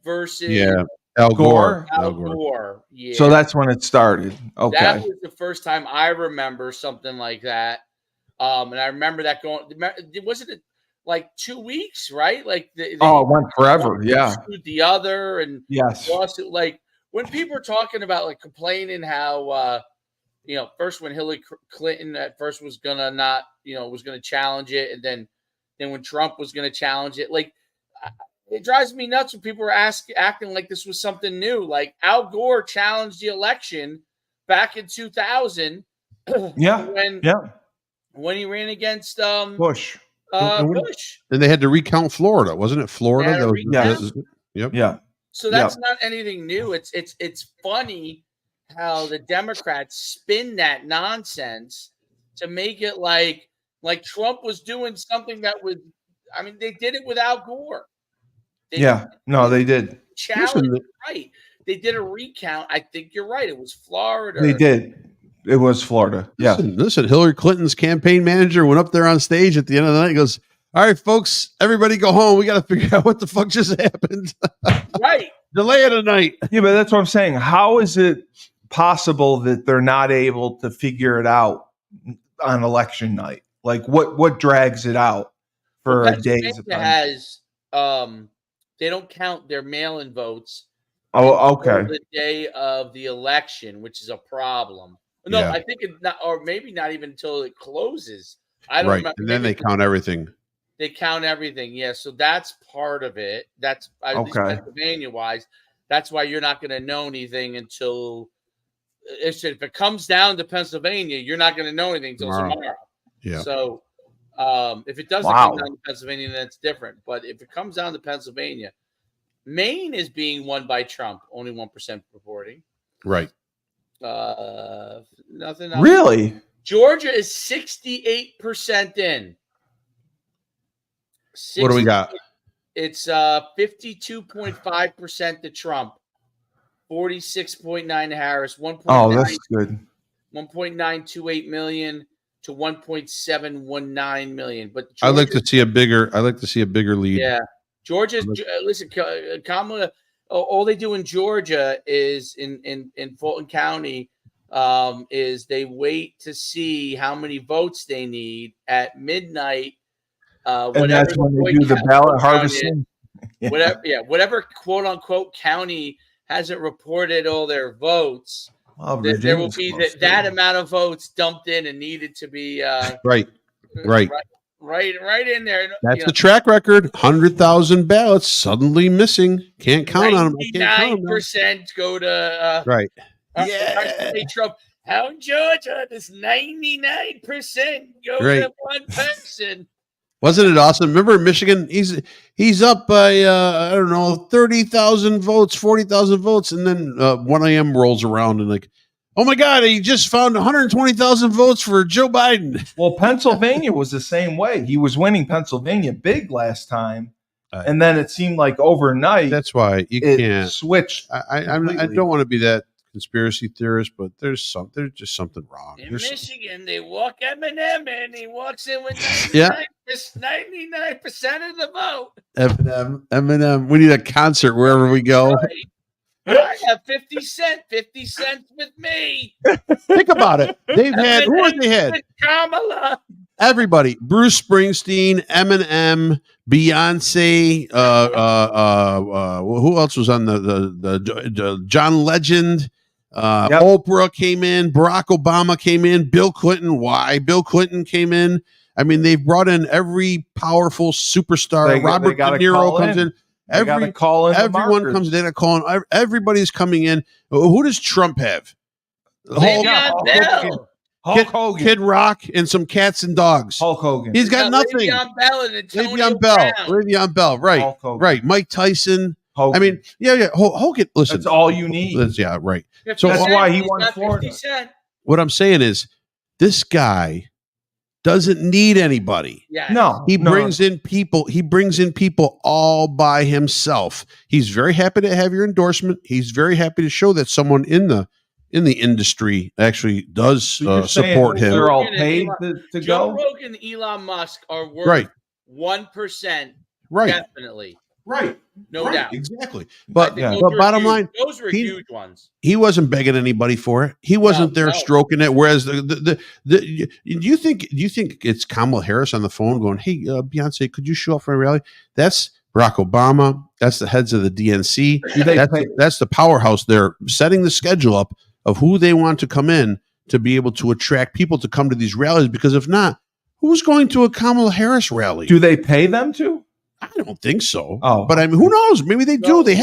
Speaker 3: versus
Speaker 2: Al Gore?
Speaker 3: Al Gore. Yeah.
Speaker 1: So that's when it started. Okay.
Speaker 3: That was the first time I remember something like that. And I remember that going. Wasn't it like 2 weeks? Right? Like it
Speaker 1: went forever. Yeah.
Speaker 3: The other and
Speaker 1: yes.
Speaker 3: Lawsuit. Like when people are talking about like complaining how first when Hillary Clinton at first was gonna was gonna challenge it, and then when Trump was gonna challenge it, like it drives me nuts when people are acting like this was something new. Like Al Gore challenged the election back in 2000. When he ran against
Speaker 1: Bush.
Speaker 3: Bush.
Speaker 2: And they had to recount Florida, wasn't it? Florida. Yep.
Speaker 1: Yeah.
Speaker 3: So that's not anything new. It's funny how the Democrats spin that nonsense to make it like Trump was doing something that was. I mean, they did it with Al Gore.
Speaker 1: They did.
Speaker 3: Challenge, right? They did a recount. I think you're right. It was Florida.
Speaker 1: They did. It was Florida. Yeah.
Speaker 2: Listen, Hillary Clinton's campaign manager went up there on stage at the end of the night and goes, "All right, folks, everybody go home. We got to figure out what the fuck just happened."
Speaker 3: Right.
Speaker 2: Delay it a night.
Speaker 1: Yeah, but that's what I'm saying. How is it possible that they're not able to figure it out on election night? Like what drags it out for days?
Speaker 3: They don't count their mail-in votes.
Speaker 1: Oh, okay.
Speaker 3: The day of the election, which is a problem. No, I think it's not, or maybe not even until it closes. I don't remember.
Speaker 2: And then they count everything.
Speaker 3: They count everything, yeah. So that's part of it. That's Pennsylvania-wise. That's why you're not going to know anything until if it comes down to Pennsylvania, you're not going to know anything until tomorrow.
Speaker 2: Yeah.
Speaker 3: So if it doesn't
Speaker 1: Wow.
Speaker 3: come down to Pennsylvania, then it's different. But if it comes down to Pennsylvania, Maine is being won by Trump, only 1% reporting.
Speaker 2: Right.
Speaker 3: Nothing else.
Speaker 1: Really?
Speaker 3: Georgia is 68% in.
Speaker 2: What do we got?
Speaker 3: It's 52.5% to Trump, 46.9 to Harris, 1.9.
Speaker 1: Oh, that's good.
Speaker 3: 1.928 million to 1.719 million. But
Speaker 2: I'd like to see a bigger lead.
Speaker 3: Yeah, Georgia's. Listen, Kamala. All they do in Georgia is in Fulton County is they wait to see how many votes they need at midnight.
Speaker 1: And that's when they do the ballot harvesting.
Speaker 3: Whatever quote unquote county hasn't reported all their votes. There will be that amount of votes dumped in and needed to be
Speaker 2: right
Speaker 3: in there.
Speaker 2: That's the track record. 100,000 ballots suddenly missing. Can't count on them.
Speaker 3: 99% go to
Speaker 2: right.
Speaker 3: Trump. How in Georgia does 99% go to one person?
Speaker 2: Wasn't it awesome? Remember in Michigan, he's up by I don't know 30,000 votes, 40,000 votes, and then 1 a.m. rolls around and like, oh my God, he just found 120,000 votes for Joe Biden.
Speaker 1: Well, Pennsylvania was the same way. He was winning Pennsylvania big last time, and then it seemed like overnight.
Speaker 2: That's why you can't
Speaker 1: switch.
Speaker 2: I don't want to be that conspiracy theorist, but there's just something wrong.
Speaker 3: In Michigan, they walk Eminem and he walks in with 99% of the vote.
Speaker 2: Eminem. We need a concert wherever we go.
Speaker 3: Right. I have 50 cents with me.
Speaker 2: Think about it. They've had, who have they had?
Speaker 3: Kamala.
Speaker 2: Everybody. Bruce Springsteen, Eminem, Beyonce, who else was on the John Legend? Oprah came in, Barack Obama came in, Bill Clinton. Why? Bill Clinton came in. I mean, they've brought in every powerful superstar. Robert De Niro comes in. Everyone comes in. They got to call in. Everybody's coming in. Who does Trump have?
Speaker 1: Hulk Hogan.
Speaker 2: Kid Rock and some cats and dogs.
Speaker 1: Hulk Hogan.
Speaker 2: He's got nothing. Le'Veon Bell. Right. Mike Tyson. Hogan. I mean, Hogan. Listen,
Speaker 1: that's all you need.
Speaker 2: Right.
Speaker 1: So that's why he won Florida.
Speaker 2: What I'm saying is, this guy doesn't need anybody.
Speaker 3: Yeah.
Speaker 1: No,
Speaker 2: he brings in people. He brings in people all by himself. He's very happy to have your endorsement. He's very happy to show that someone in the industry actually does support him.
Speaker 1: They're all paid to
Speaker 3: Joe
Speaker 1: go.
Speaker 3: Rogan and Elon Musk are worth 1%.
Speaker 2: Right.
Speaker 3: Definitely.
Speaker 2: Right.
Speaker 3: No doubt.
Speaker 2: Exactly. But bottom line,
Speaker 3: those were huge ones.
Speaker 2: He wasn't begging anybody for it. He wasn't stroking it. Whereas do you think it's Kamala Harris on the phone going, "Hey, Beyonce, could you show up for a rally?" That's Barack Obama. That's the heads of the DNC. That's the powerhouse. They're setting the schedule up of who they want to come in to be able to attract people to come to these rallies. Because if not, who's going to a Kamala Harris rally?
Speaker 1: Do they pay them to?
Speaker 2: I don't think so.
Speaker 1: Oh,
Speaker 2: but I mean, who knows? Maybe they do. They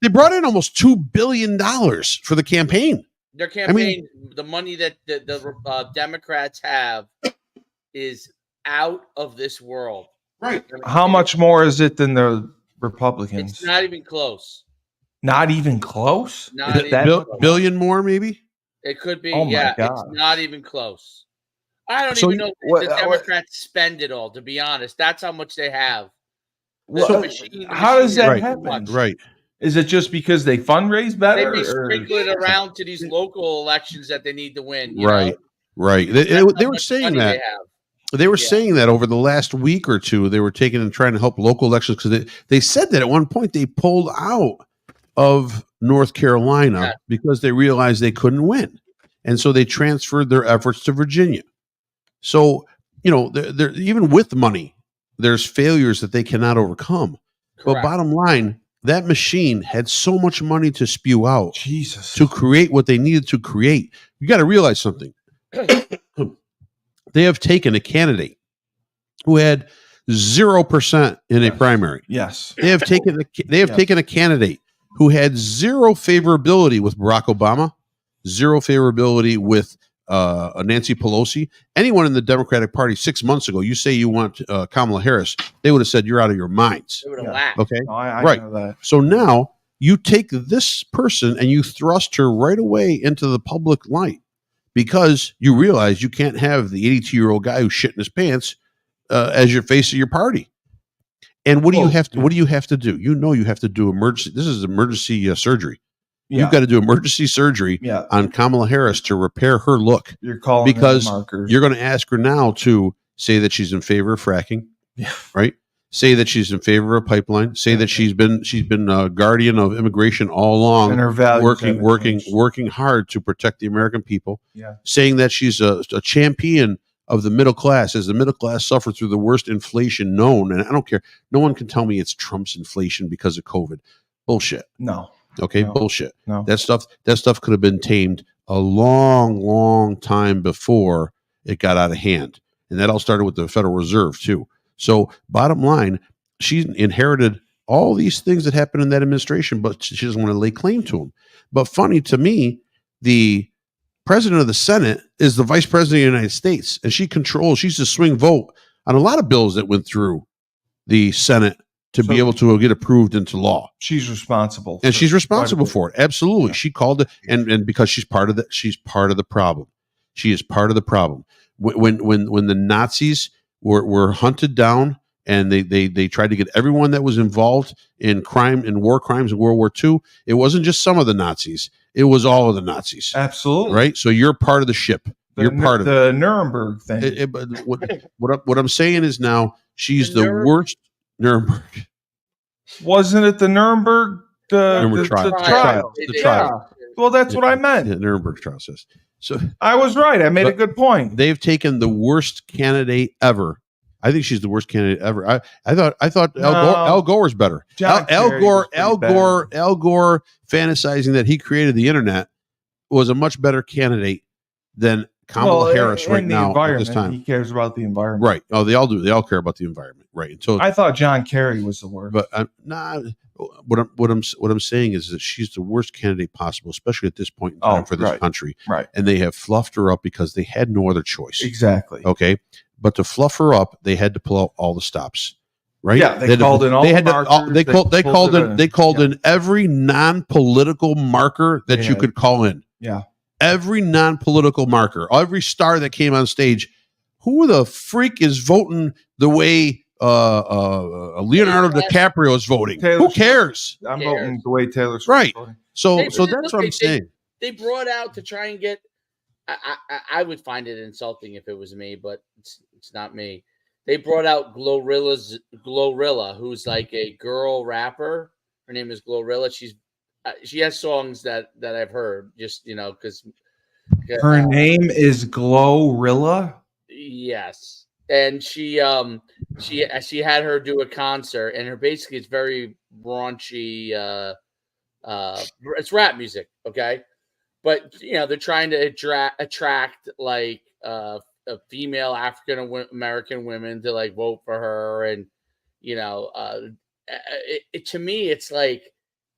Speaker 2: brought in almost $2 billion for the campaign.
Speaker 3: Their campaign, the money that the Democrats have is out of this world.
Speaker 2: Right.
Speaker 1: How much more is it than the Republicans?
Speaker 3: It's not even close.
Speaker 1: Not even close?
Speaker 2: Billion more, maybe?
Speaker 3: It could be.
Speaker 1: Oh my God.
Speaker 3: It's not even close. I don't even know if the Democrats spend it all, to be honest. That's how much they have.
Speaker 1: How does that happen?
Speaker 2: Right.
Speaker 1: Is it just because they fundraise better?
Speaker 3: Maybe sprinkle it around to these local elections that they need to win.
Speaker 2: Right. They were saying that. They were saying that over the last week or two, they were taking and trying to help local elections because they said that at one point they pulled out of North Carolina because they realized they couldn't win. And so they transferred their efforts to Virginia. So, they're even with money, there's failures that they cannot overcome. Correct. But bottom line, that machine had so much money to spew out to create what they needed to create. You got to realize something. They have taken a candidate who had 0% in a primary.
Speaker 1: Yes.
Speaker 2: They have taken a candidate who had zero favorability with Barack Obama zero favorability with Nancy Pelosi. Anyone in the Democratic Party 6 months ago, you say you want Kamala Harris, they would have said you're out of your minds.
Speaker 3: They would have laughed.
Speaker 2: Okay,
Speaker 1: No, I
Speaker 2: right.
Speaker 1: know that.
Speaker 2: So now you take this person and you thrust her right away into the public light because you realize you can't have the 82-year-old guy who's shitting his pants as your face of your party. And what do you have to? What do you have to do? You know you have to do emergency. This is emergency surgery.
Speaker 1: Yeah.
Speaker 2: You've got to do emergency surgery on Kamala Harris to repair her look.
Speaker 1: You're calling
Speaker 2: because
Speaker 1: markers.
Speaker 2: You're going to ask her now to say that she's in favor of fracking.
Speaker 1: Yeah.
Speaker 2: Right. Say that she's in favor of pipeline. Say that she's been a guardian of immigration all along,
Speaker 1: and her values
Speaker 2: working hard to protect the American people.
Speaker 1: Yeah.
Speaker 2: Saying that she's a champion of the middle class, as the middle class suffered through the worst inflation known. And I don't care. No one can tell me it's Trump's inflation because of COVID. Bullshit.
Speaker 1: No.
Speaker 2: Okay.
Speaker 1: No.
Speaker 2: Bullshit.
Speaker 1: No.
Speaker 2: That stuff could have been tamed a long time before it got out of hand. And that all started with the Federal Reserve too. So bottom line, she inherited all these things that happened in that administration, but she doesn't want to lay claim to them. But funny to me, the president of the Senate is the vice president of the United States, and she's the swing vote on a lot of bills that went through the Senate to be able to get approved into law.
Speaker 1: She's responsible.
Speaker 2: And she's responsible for it. Absolutely. Yeah. She called it, and because she's part of the problem. She is part of the problem. When the Nazis were hunted down and they tried to get everyone that was involved in crime and war crimes in World War II, it wasn't just some of the Nazis. It was all of the Nazis.
Speaker 1: Absolutely.
Speaker 2: Right? So you're part of the ship. You're part of
Speaker 1: the Nuremberg thing.
Speaker 2: What I'm saying is now she's the worst. Nuremberg.
Speaker 1: Wasn't it the Nuremberg? The trial.
Speaker 2: The trial.
Speaker 1: Well, that's what I meant.
Speaker 2: The Nuremberg trial says. So
Speaker 1: I was right. I made a good point.
Speaker 2: They've taken the worst candidate ever. I think she's the worst candidate ever. I thought Al Gore was better. Al Gore fantasizing that he created the internet was a much better candidate than Kamala Harris right now at this time.
Speaker 1: He cares about the environment.
Speaker 2: Right. Oh, they all do. They all care about the environment. Right. Until
Speaker 1: I thought John Kerry was the worst.
Speaker 2: But what I'm saying is that she's the worst candidate possible, especially at this point in time for this country.
Speaker 1: Right.
Speaker 2: And they have fluffed her up because they had no other choice.
Speaker 1: Exactly.
Speaker 2: Okay. But to fluff her up, they had to pull out all the stops. Right?
Speaker 1: Yeah, they called in all the markers.
Speaker 2: They called in every non-political marker that you could call in.
Speaker 1: Yeah.
Speaker 2: Every non-political marker, every star that came on stage. Who the freak is voting the way Leonardo DiCaprio is voting? Who cares?
Speaker 1: I'm voting the way Taylor Swift
Speaker 2: right.
Speaker 1: voting.
Speaker 2: So that's what I'm saying.
Speaker 3: They brought out to try and get. I would find it insulting if it was me, but it's not me. They brought out Glorilla, who's like a girl rapper. Her name is Glorilla. She has songs that I've heard, just because
Speaker 1: her name is Glorilla.
Speaker 3: Yes, and she had her do a concert, and basically it's very raunchy. It's rap music, okay, but they're trying to attract like female African American women to like vote for her, and to me it's like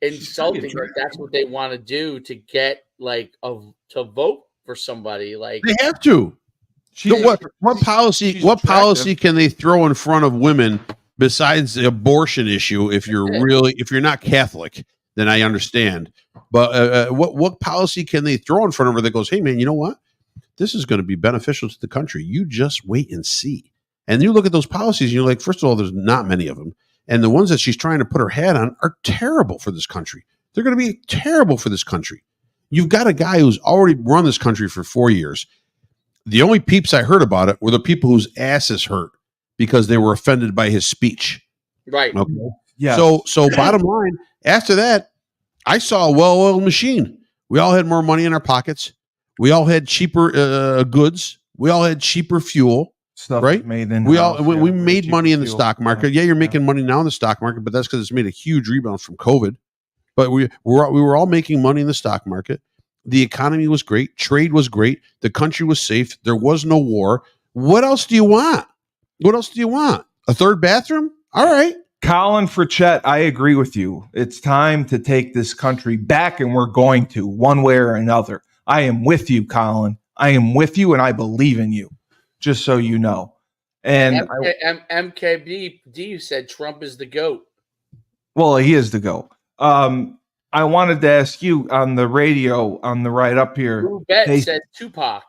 Speaker 3: insulting that that's what they want to do to get to vote for somebody. Like
Speaker 2: they have to. What policy can they throw in front of women besides the abortion issue? If you're not Catholic, then I understand. But what policy can they throw in front of her that goes, hey man, you know what? This is going to be beneficial to the country. You just wait and see. And you look at those policies, and you're like, first of all, there's not many of them. And the ones that she's trying to put her hat on are terrible for this country. They're going to be terrible for this country. You've got a guy who's already run this country for 4 years. The only peeps I heard about it were the people whose asses hurt because they were offended by his speech.
Speaker 3: Right.
Speaker 2: Okay. Yeah. So bottom line, after that, I saw a well-oiled machine. We all had more money in our pockets. We all had cheaper goods. We all had cheaper fuel.
Speaker 1: Stuff
Speaker 2: right?
Speaker 1: Made in
Speaker 2: we made money in the stock market. Yeah, you're making money now in the stock market, but that's because it's made a huge rebound from COVID. But we were all making money in the stock market. The economy was great. Trade was great. The country was safe. There was no war. What else do you want? A third bathroom? All right.
Speaker 1: Colin Fritchett, I agree with you. It's time to take this country back, and we're going to, one way or another. I am with you, Colin. I am with you, and I believe in you. Just so you know. And
Speaker 3: MKBD said Trump is the GOAT.
Speaker 1: well, he is the GOAT. I wanted to ask you on the radio on the right up here.
Speaker 3: Who bet said Tupac?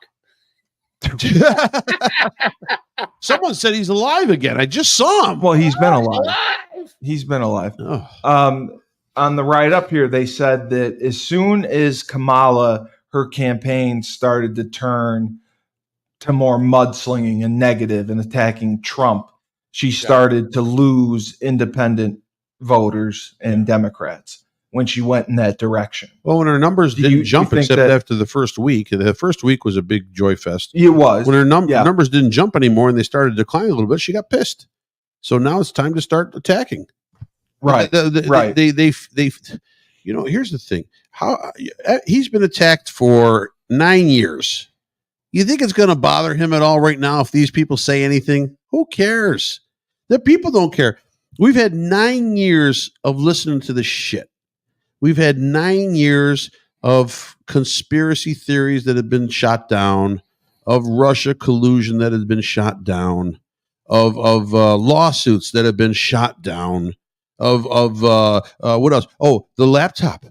Speaker 2: Someone said he's alive again. I just saw him.
Speaker 1: Well, he's been alive.
Speaker 3: Alive!
Speaker 1: He's been alive.
Speaker 2: Oh.
Speaker 1: On the right up here, they said that as soon as Kamala, her campaign started to turn to more mudslinging and negative and attacking Trump, she started to lose independent voters and Democrats when she went in that direction.
Speaker 2: Well, when her numbers didn't jump except after the first week, the first week was a big joy fest.
Speaker 1: It was.
Speaker 2: When her numbers didn't jump anymore and they started to decline a little bit, she got pissed. So now it's time to start attacking.
Speaker 1: Right.
Speaker 2: Right. They here's the thing. He's been attacked for 9 years. You think it's going to bother him at all right now if these people say anything? Who cares? The people don't care. We've had 9 years of listening to this shit. We've had 9 years of conspiracy theories that have been shot down, of Russia collusion that has been shot down, of lawsuits that have been shot down, of what else? Oh, the laptop.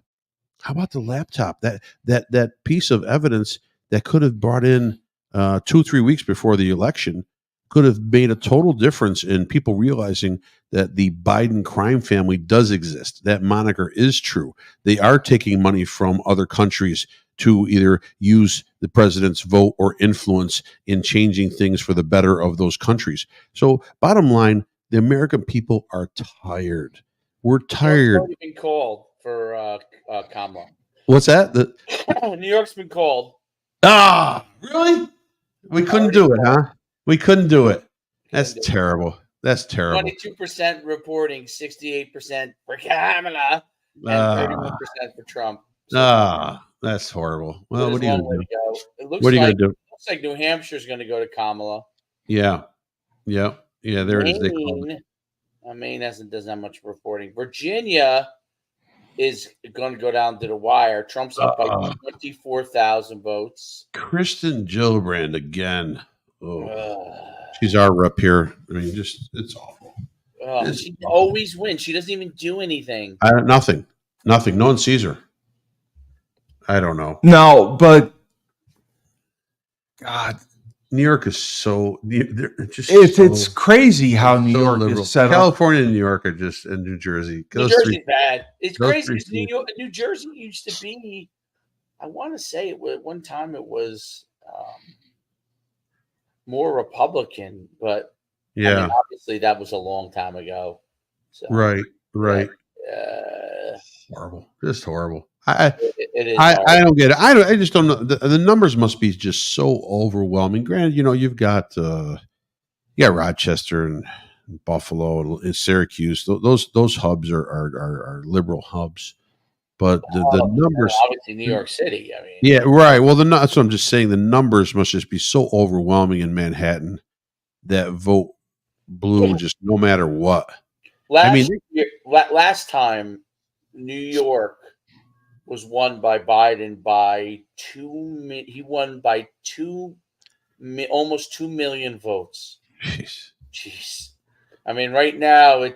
Speaker 2: How about the laptop? That piece of evidence that could have brought in 2-3 weeks before the election could have made a total difference in people realizing that the Biden crime family does exist. That moniker is true. They are taking money from other countries to either use the president's vote or influence in changing things for the better of those countries. So bottom line, the American people are tired. We're tired.
Speaker 3: It's already been called for Kamala.
Speaker 2: What's that?
Speaker 3: New York's been called.
Speaker 2: Really? We couldn't do it, huh? We couldn't do it. That's terrible. That's terrible.
Speaker 3: 22% reporting, 68% for Kamala, and 31% for Trump.
Speaker 2: That's horrible. Well, what are you going to do?
Speaker 3: It looks
Speaker 2: what are you
Speaker 3: like,
Speaker 2: going to do?
Speaker 3: It looks like New Hampshire's going to go to Kamala.
Speaker 2: Yeah. There it is.
Speaker 3: Maine doesn't have much reporting. Virginia is going to go down to the wire. Trump's up by 24,000 votes.
Speaker 2: Kristen Gillibrand again. She's our rep here. I mean, it's awful.
Speaker 3: She always wins. She doesn't even do anything.
Speaker 2: Nothing. No one sees her. I don't know.
Speaker 1: No, but God,
Speaker 2: New York is so
Speaker 1: it's crazy how New York
Speaker 2: liberal.
Speaker 1: is set up.
Speaker 2: California and New York are just, and New Jersey.
Speaker 3: New Jersey's bad. It's crazy because New Jersey used to be. I want to say at one time it was more Republican, but
Speaker 2: yeah,
Speaker 3: I mean, obviously that was a long time ago. So,
Speaker 2: right. Horrible, just horrible. I don't get it. I just don't know. The numbers must be just so overwhelming. Granted, you've got Rochester and Buffalo and Syracuse. Those hubs are liberal hubs, but the numbers
Speaker 3: obviously New York City. I mean,
Speaker 2: yeah, right. Well, that's what I'm just saying. The numbers must just be so overwhelming in Manhattan that vote blue just no matter what.
Speaker 3: Last time New York was won by Biden by he won by almost 2 million votes. Jeez. I mean, right now,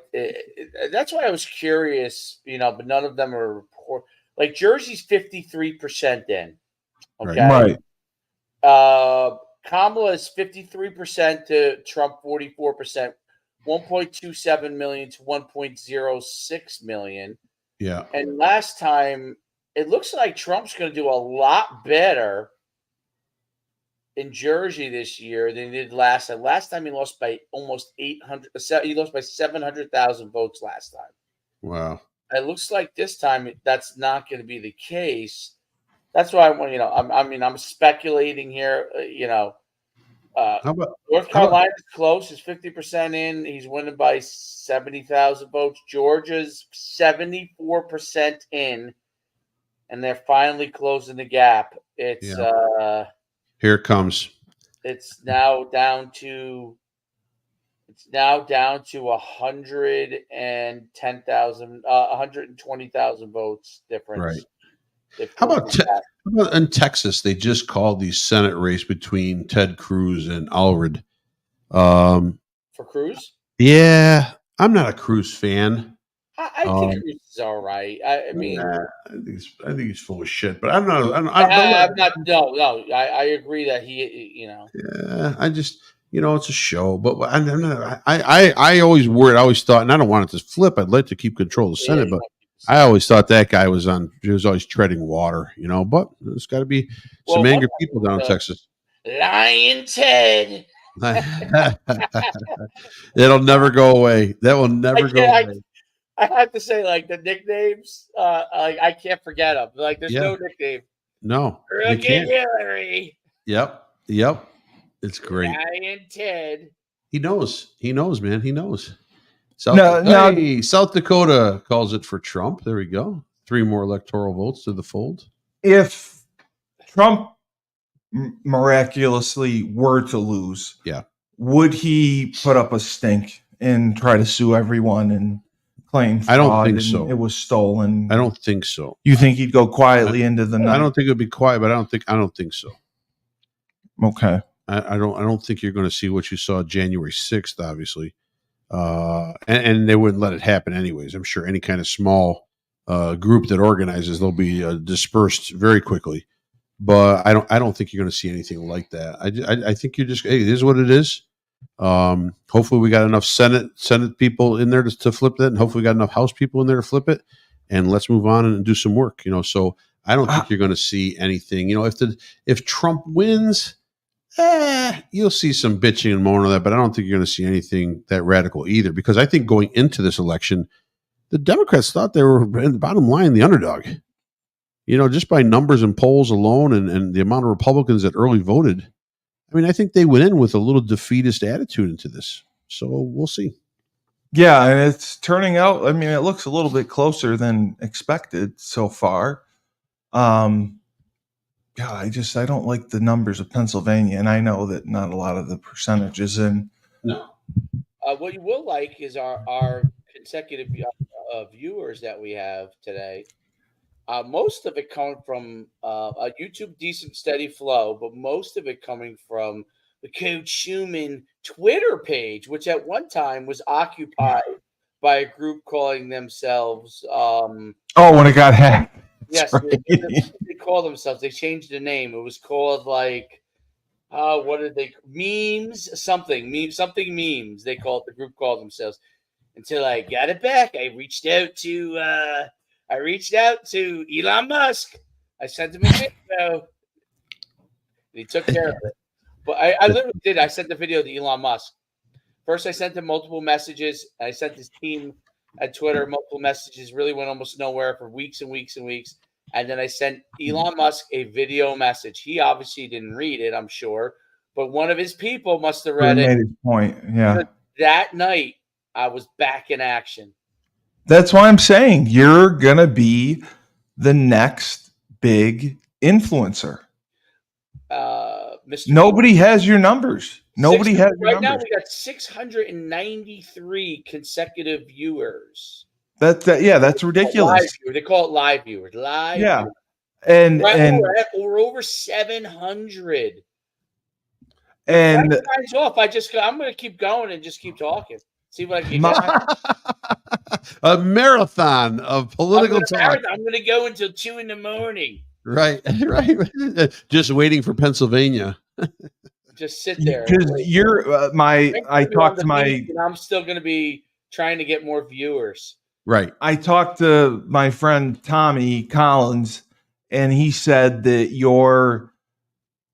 Speaker 3: that's why I was curious, but none of them are report. Like Jersey's 53% in. Okay.
Speaker 1: Right.
Speaker 3: Kamala is 53% to Trump, 44%, 1.27 million to 1.06 million.
Speaker 2: Yeah.
Speaker 3: And last time, it looks like Trump's going to do a lot better in Jersey this year than he did last time. Last time he lost by almost 800. He lost by 700,000 votes last time.
Speaker 2: Wow.
Speaker 3: It looks like this time that's not going to be the case. That's why I want. I'm speculating here. North Carolina's close. He's 50% in. He's winning by 70,000 votes. Georgia's 74% in. And they're finally closing the gap. It's
Speaker 2: here it comes.
Speaker 3: It's now down to 110,000, 120,000 votes difference.
Speaker 2: Right. How about in Texas? They just called the Senate race between Ted Cruz and Allred.
Speaker 3: For Cruz?
Speaker 2: Yeah, I'm not a Cruz fan.
Speaker 3: I think Cruz is all right. I mean,
Speaker 2: I think he's full of shit. But I'm not.
Speaker 3: I'm not. No. I agree that he.
Speaker 2: Yeah, I just it's a show. But I'm not. I always worried. I always thought, and I don't want it to flip. I'd like to keep control of the Senate, but I always thought that guy was on. He was always treading water. But there's got to be some angry people down in Texas.
Speaker 3: Lying Ted.
Speaker 2: It'll never go away. That will never go away.
Speaker 3: I have to say, like the nicknames, I can't forget them. Like, there's no nickname.
Speaker 2: No,
Speaker 3: Crooked Hillary.
Speaker 2: Yep. It's great.
Speaker 3: Lying Ted.
Speaker 2: He knows, man. He knows. South Dakota calls it for Trump. There we go. 3 more electoral votes to the fold.
Speaker 1: If Trump miraculously were to lose, would he put up a stink and try to sue everyone and claim fraud?
Speaker 2: I don't think so.
Speaker 1: It was stolen.
Speaker 2: I don't think so.
Speaker 1: You think he'd go quietly into the night?
Speaker 2: I don't think it'd be quiet, but I don't think so.
Speaker 1: Okay.
Speaker 2: I don't think you're going to see what you saw January 6th, obviously. And they wouldn't let it happen anyways. I'm sure any kind of small group that organizes, they'll be dispersed very quickly. But I don't think you're going to see anything like that. I think you're just, hey, it is what it is. Hopefully we got enough Senate people in there to flip that, and hopefully we got enough House people in there to flip it, and let's move on and do some work. So I don't think you're going to see anything. If Trump wins, you'll see some bitching and moaning on that, but I don't think you're going to see anything that radical either, because I think going into this election, the Democrats thought they were, in the bottom line, the underdog. Just by numbers and polls alone, and the amount of Republicans that early voted, I mean, I think they went in with a little defeatist attitude into this. So we'll see.
Speaker 1: Yeah, and it's turning out, I mean, it looks a little bit closer than expected so far. I don't like the numbers of Pennsylvania, and I know that not a lot of the percentages in.
Speaker 2: No.
Speaker 3: What you will like is our consecutive viewers that we have today. Most of it coming from a YouTube decent steady flow, but most of it coming from the Coach Schuman Twitter page, which at one time was occupied by a group calling themselves
Speaker 1: when it got hacked.
Speaker 3: Yes, right. They call themselves. They changed the name. It was called what did they memes? Something memes. They called the group called themselves. Until I got it back, I reached out to Elon Musk. I sent him a video. He took care of it. But I literally did. I sent the video to Elon Musk. First, I sent him multiple messages. I sent his team at Twitter multiple messages. Really went almost nowhere for weeks and weeks and weeks. And then I sent Elon Musk a video message. He obviously didn't read it, I'm sure. But one of his people must have read it.
Speaker 1: Made his point. Yeah.
Speaker 3: That night, I was back in action.
Speaker 1: That's why I'm saying you're going to be the next big influencer. Nobody has your numbers. Nobody has your
Speaker 3: numbers. Right now, we got 693 consecutive viewers.
Speaker 1: That's ridiculous.
Speaker 3: They call it live viewers. Live.
Speaker 1: Yeah.
Speaker 3: Viewers.
Speaker 1: And
Speaker 3: we're over 700.
Speaker 1: And
Speaker 3: I'm going to keep going and just keep talking. See what I can get.
Speaker 2: A marathon of political talk.
Speaker 3: I'm going to go until 2 a.m.
Speaker 2: Right. Just waiting for Pennsylvania.
Speaker 3: Just sit there.
Speaker 1: Because I talked to my.
Speaker 3: I'm still going to be trying to get more viewers.
Speaker 2: Right.
Speaker 1: I talked to my friend Tommy Collins, and he said that your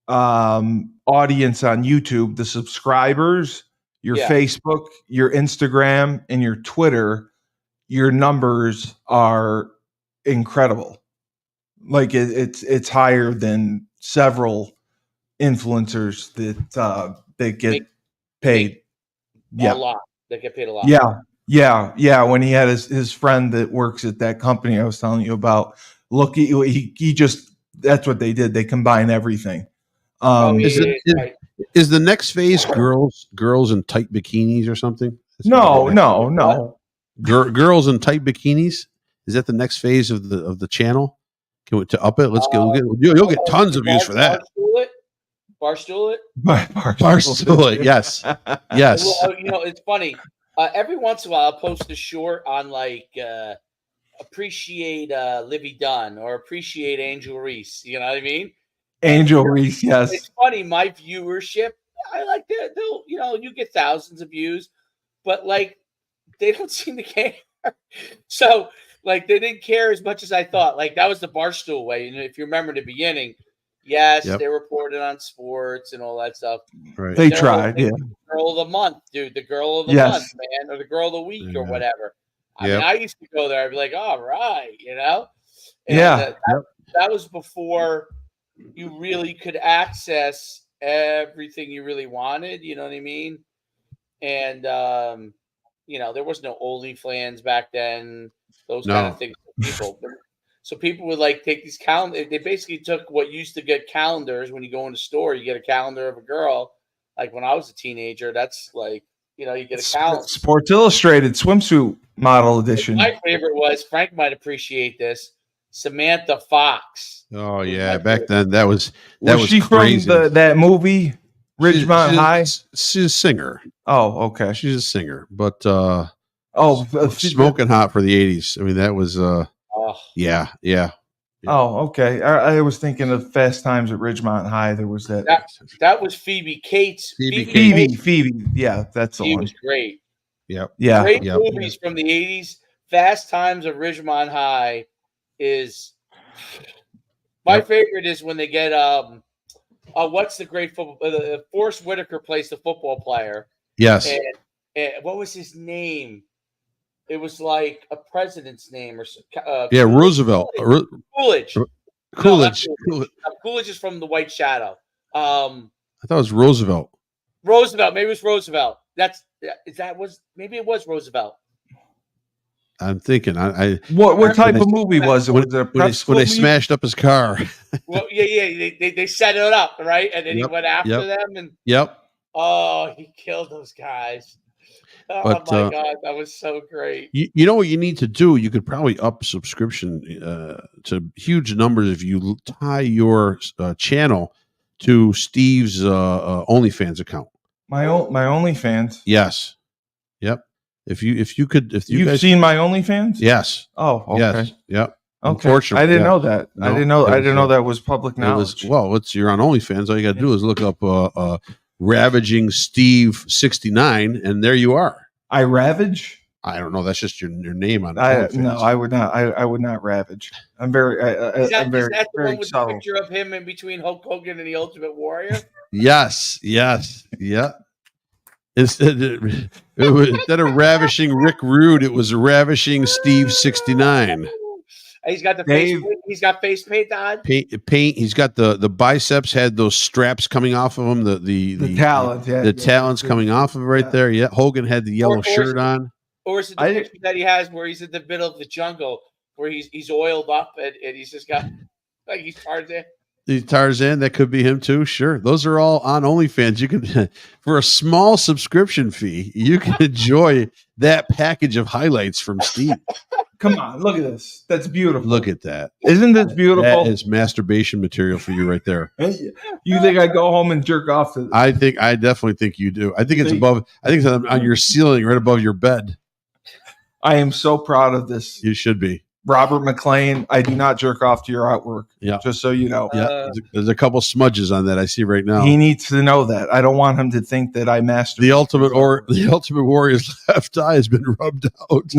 Speaker 1: audience on YouTube, the subscribers, your Facebook, your Instagram, and your Twitter, your numbers are incredible. Like it's higher than several influencers that get paid.
Speaker 3: A lot. They get paid a lot.
Speaker 1: Yeah. When he had his friend that works at that company I was telling you about, look, he just, that's what they did. They combine everything.
Speaker 2: Is the next phase girls in tight bikinis or something?
Speaker 1: No.
Speaker 2: Girls in tight bikinis? Is that the next phase of the channel? Can we to up it? Let's go. You'll get tons of views for that.
Speaker 3: Barstool it.
Speaker 2: Barstool it. Yes. Yes.
Speaker 3: Well, it's funny. Every once in a while, I'll post a short on like appreciate Livy Dunn or appreciate Angel Reese. You know what I mean?
Speaker 1: Angel Reese, yes.
Speaker 3: It's funny. My viewership, I like that. They'll, you get thousands of views, but like they don't seem to care. So like they didn't care as much as I thought. Like that was the Barstool way. If you remember the beginning, yes, they reported on sports and all that stuff.
Speaker 2: Right.
Speaker 1: They tried, yeah.
Speaker 3: Girl of the month, dude. The girl of the month, man, or the girl of the week, or whatever. I mean, I used to go there. I'd be like, all right, And that was before you really could access everything you really wanted. You know what I mean? And there was no OnlyFans back then. Those kind of things. So people would like take these calendars. They basically took what used to get calendars when you go in the store. You get a calendar of a girl. Like when I was a teenager, that's like, you get a calendar.
Speaker 1: Sports Illustrated swimsuit model edition.
Speaker 3: My favorite was, Frank might appreciate this, Samantha Fox.
Speaker 2: Oh yeah, back then that was
Speaker 1: she
Speaker 2: crazy.
Speaker 1: From that movie Ridgemont High?
Speaker 2: She's a singer.
Speaker 1: Oh, okay.
Speaker 2: She's a singer, but smoking hot for the 80s. I mean, that was yeah.
Speaker 1: Oh, okay. I was thinking of Fast Times at Ridgemont High. There was that.
Speaker 3: That was Phoebe Cates.
Speaker 1: Phoebe. Yeah, that's the one.
Speaker 3: She was great.
Speaker 2: Yep.
Speaker 1: Yeah.
Speaker 3: Great movies from the 80s. Fast Times at Ridgemont High is my favorite. Is when they get what's the great football? Forrest Whitaker plays the football player.
Speaker 2: Yes.
Speaker 3: And what was his name? It was like a president's name or
Speaker 2: Roosevelt.
Speaker 3: Coolidge.
Speaker 2: Coolidge.
Speaker 3: Coolidge is from The White Shadow.
Speaker 2: I thought it was Roosevelt.
Speaker 3: Maybe it was Roosevelt. Maybe it was Roosevelt.
Speaker 2: I'm thinking.
Speaker 1: What type of movie was it?
Speaker 2: When they smashed up his car.
Speaker 3: Well, yeah. They set it up, right? And then he went after them. And he killed those guys. Oh my God, that was so great.
Speaker 2: You know what you need to do? You could probably up subscription to huge numbers if you tie your channel to Steve's OnlyFans account.
Speaker 1: My OnlyFans.
Speaker 2: Yes. Yep. If you guys
Speaker 1: seen my OnlyFans?
Speaker 2: Yes.
Speaker 1: Oh, okay.
Speaker 2: Yes. Yep.
Speaker 1: Okay.
Speaker 2: Unfortunately,
Speaker 1: I didn't know that.
Speaker 2: No,
Speaker 1: I didn't know that was public knowledge.
Speaker 2: You're on OnlyFans. All you got to do is look up Ravaging Steve 69, and there you are.
Speaker 1: I ravage?
Speaker 2: I don't know. That's just your name on
Speaker 1: OnlyFans. No, I would not. I would not ravage. I'm very.
Speaker 3: Is that the
Speaker 1: very
Speaker 3: one with
Speaker 1: subtle.
Speaker 3: the picture of him in between Hulk Hogan and the Ultimate Warrior?
Speaker 2: Yes. Yeah. Instead of ravishing Rick Rude, it was ravishing Steve 69.
Speaker 3: He's got the face. He's got face paint on.
Speaker 2: Paint. He's got the biceps had those straps coming off of him. The
Speaker 1: talons. Yeah,
Speaker 2: the talons coming off of right there. Yeah. Hogan had the yellow shirt on.
Speaker 3: Or is it the picture that he has where he's in the middle of the jungle, where he's oiled up and he's just got like he's Tarzan.
Speaker 2: Tarzan, that could be him too. Sure, those are all on OnlyFans. You can, for a small subscription fee, you can enjoy that package of highlights from Steve.
Speaker 1: Come on, look at this. That's beautiful.
Speaker 2: Look at that.
Speaker 1: Isn't this beautiful?
Speaker 2: That is masturbation material for you right there.
Speaker 1: You think I go home and jerk off to this?
Speaker 2: I definitely think you do. I think it's above. I think it's on your ceiling, right above your bed.
Speaker 1: I am so proud of this.
Speaker 2: You should be.
Speaker 1: Robert McLean, I do not jerk off to your artwork.
Speaker 2: Yeah.
Speaker 1: Just so you know.
Speaker 2: Yeah. There's a couple smudges on that I see right now.
Speaker 1: He needs to know that. I don't want him to think that I mastered
Speaker 2: the Ultimate Warrior's left eye has been rubbed out.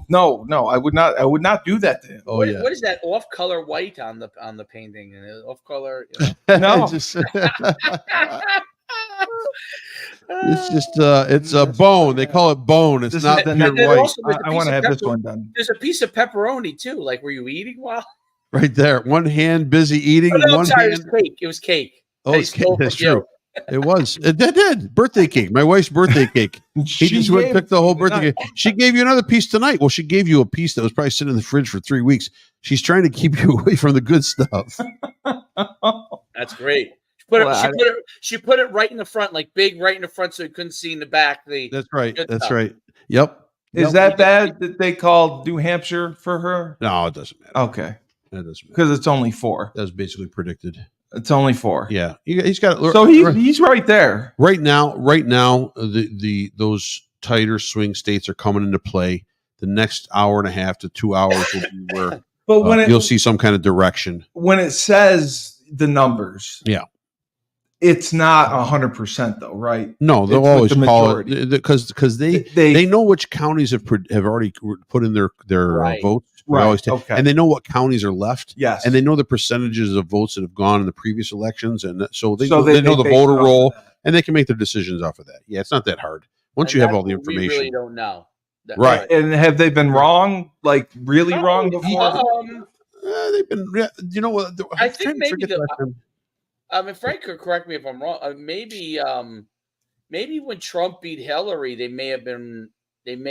Speaker 1: No. I would not do that to him.
Speaker 3: What is that off-color white on the painting? Off-color.
Speaker 1: No.
Speaker 2: It's just it's a bone. They call it bone. It's not pure white.
Speaker 1: I want to have this one done.
Speaker 3: There's a piece of pepperoni too. Like, were you eating while?
Speaker 2: Right there. One hand busy eating.
Speaker 3: Sorry, it was cake. It was cake.
Speaker 2: Oh, it's cake. That's true. It was. It did. Birthday cake. My wife's birthday cake. He just went and picked the whole birthday cake. She gave you another piece tonight. Well, she gave you a piece that was probably sitting in the fridge for 3 weeks. She's trying to keep you away from the good stuff.
Speaker 3: That's great. She put it right in the front, like big, right in the front, so you couldn't see in the back. That's
Speaker 2: right. That's right. Yep.
Speaker 1: Is that bad that they called New Hampshire for her?
Speaker 2: No, it doesn't matter.
Speaker 1: Okay.
Speaker 2: That doesn't matter.
Speaker 1: because it's only 4.
Speaker 2: That was basically predicted.
Speaker 1: It's only 4.
Speaker 2: Yeah, he's got.
Speaker 1: So he's right there.
Speaker 2: Right now, those tighter swing states are coming into play. The next hour and a half to 2 hours will be where
Speaker 1: But when
Speaker 2: you'll see some kind of direction.
Speaker 1: When it says the numbers,
Speaker 2: Yeah,
Speaker 1: it's not 100% though, right?
Speaker 2: no, they'll
Speaker 1: It's
Speaker 2: always
Speaker 1: with the
Speaker 2: call
Speaker 1: majority.
Speaker 2: it because they know which counties have already put in their
Speaker 3: Right.
Speaker 2: votes. They
Speaker 1: Right,
Speaker 2: always take,
Speaker 1: okay.
Speaker 2: and they know what counties are left.
Speaker 1: Yes.
Speaker 2: And they know the percentages of votes that have gone in the previous elections, and so they
Speaker 1: So
Speaker 2: know the
Speaker 1: base
Speaker 2: voter
Speaker 1: it off of
Speaker 2: roll,
Speaker 1: that.
Speaker 2: and they can make their decisions off of that. Yeah, it's not that hard once
Speaker 3: And
Speaker 2: you have
Speaker 3: that's
Speaker 2: all the
Speaker 3: what we
Speaker 2: information.
Speaker 3: really don't know.
Speaker 2: Right.
Speaker 1: And have they been wrong? Like really wrong
Speaker 3: No,
Speaker 1: before?
Speaker 2: They've been, you know what?
Speaker 3: I think maybe Frank could correct me if I'm wrong. Maybe when Trump beat Hillary, they may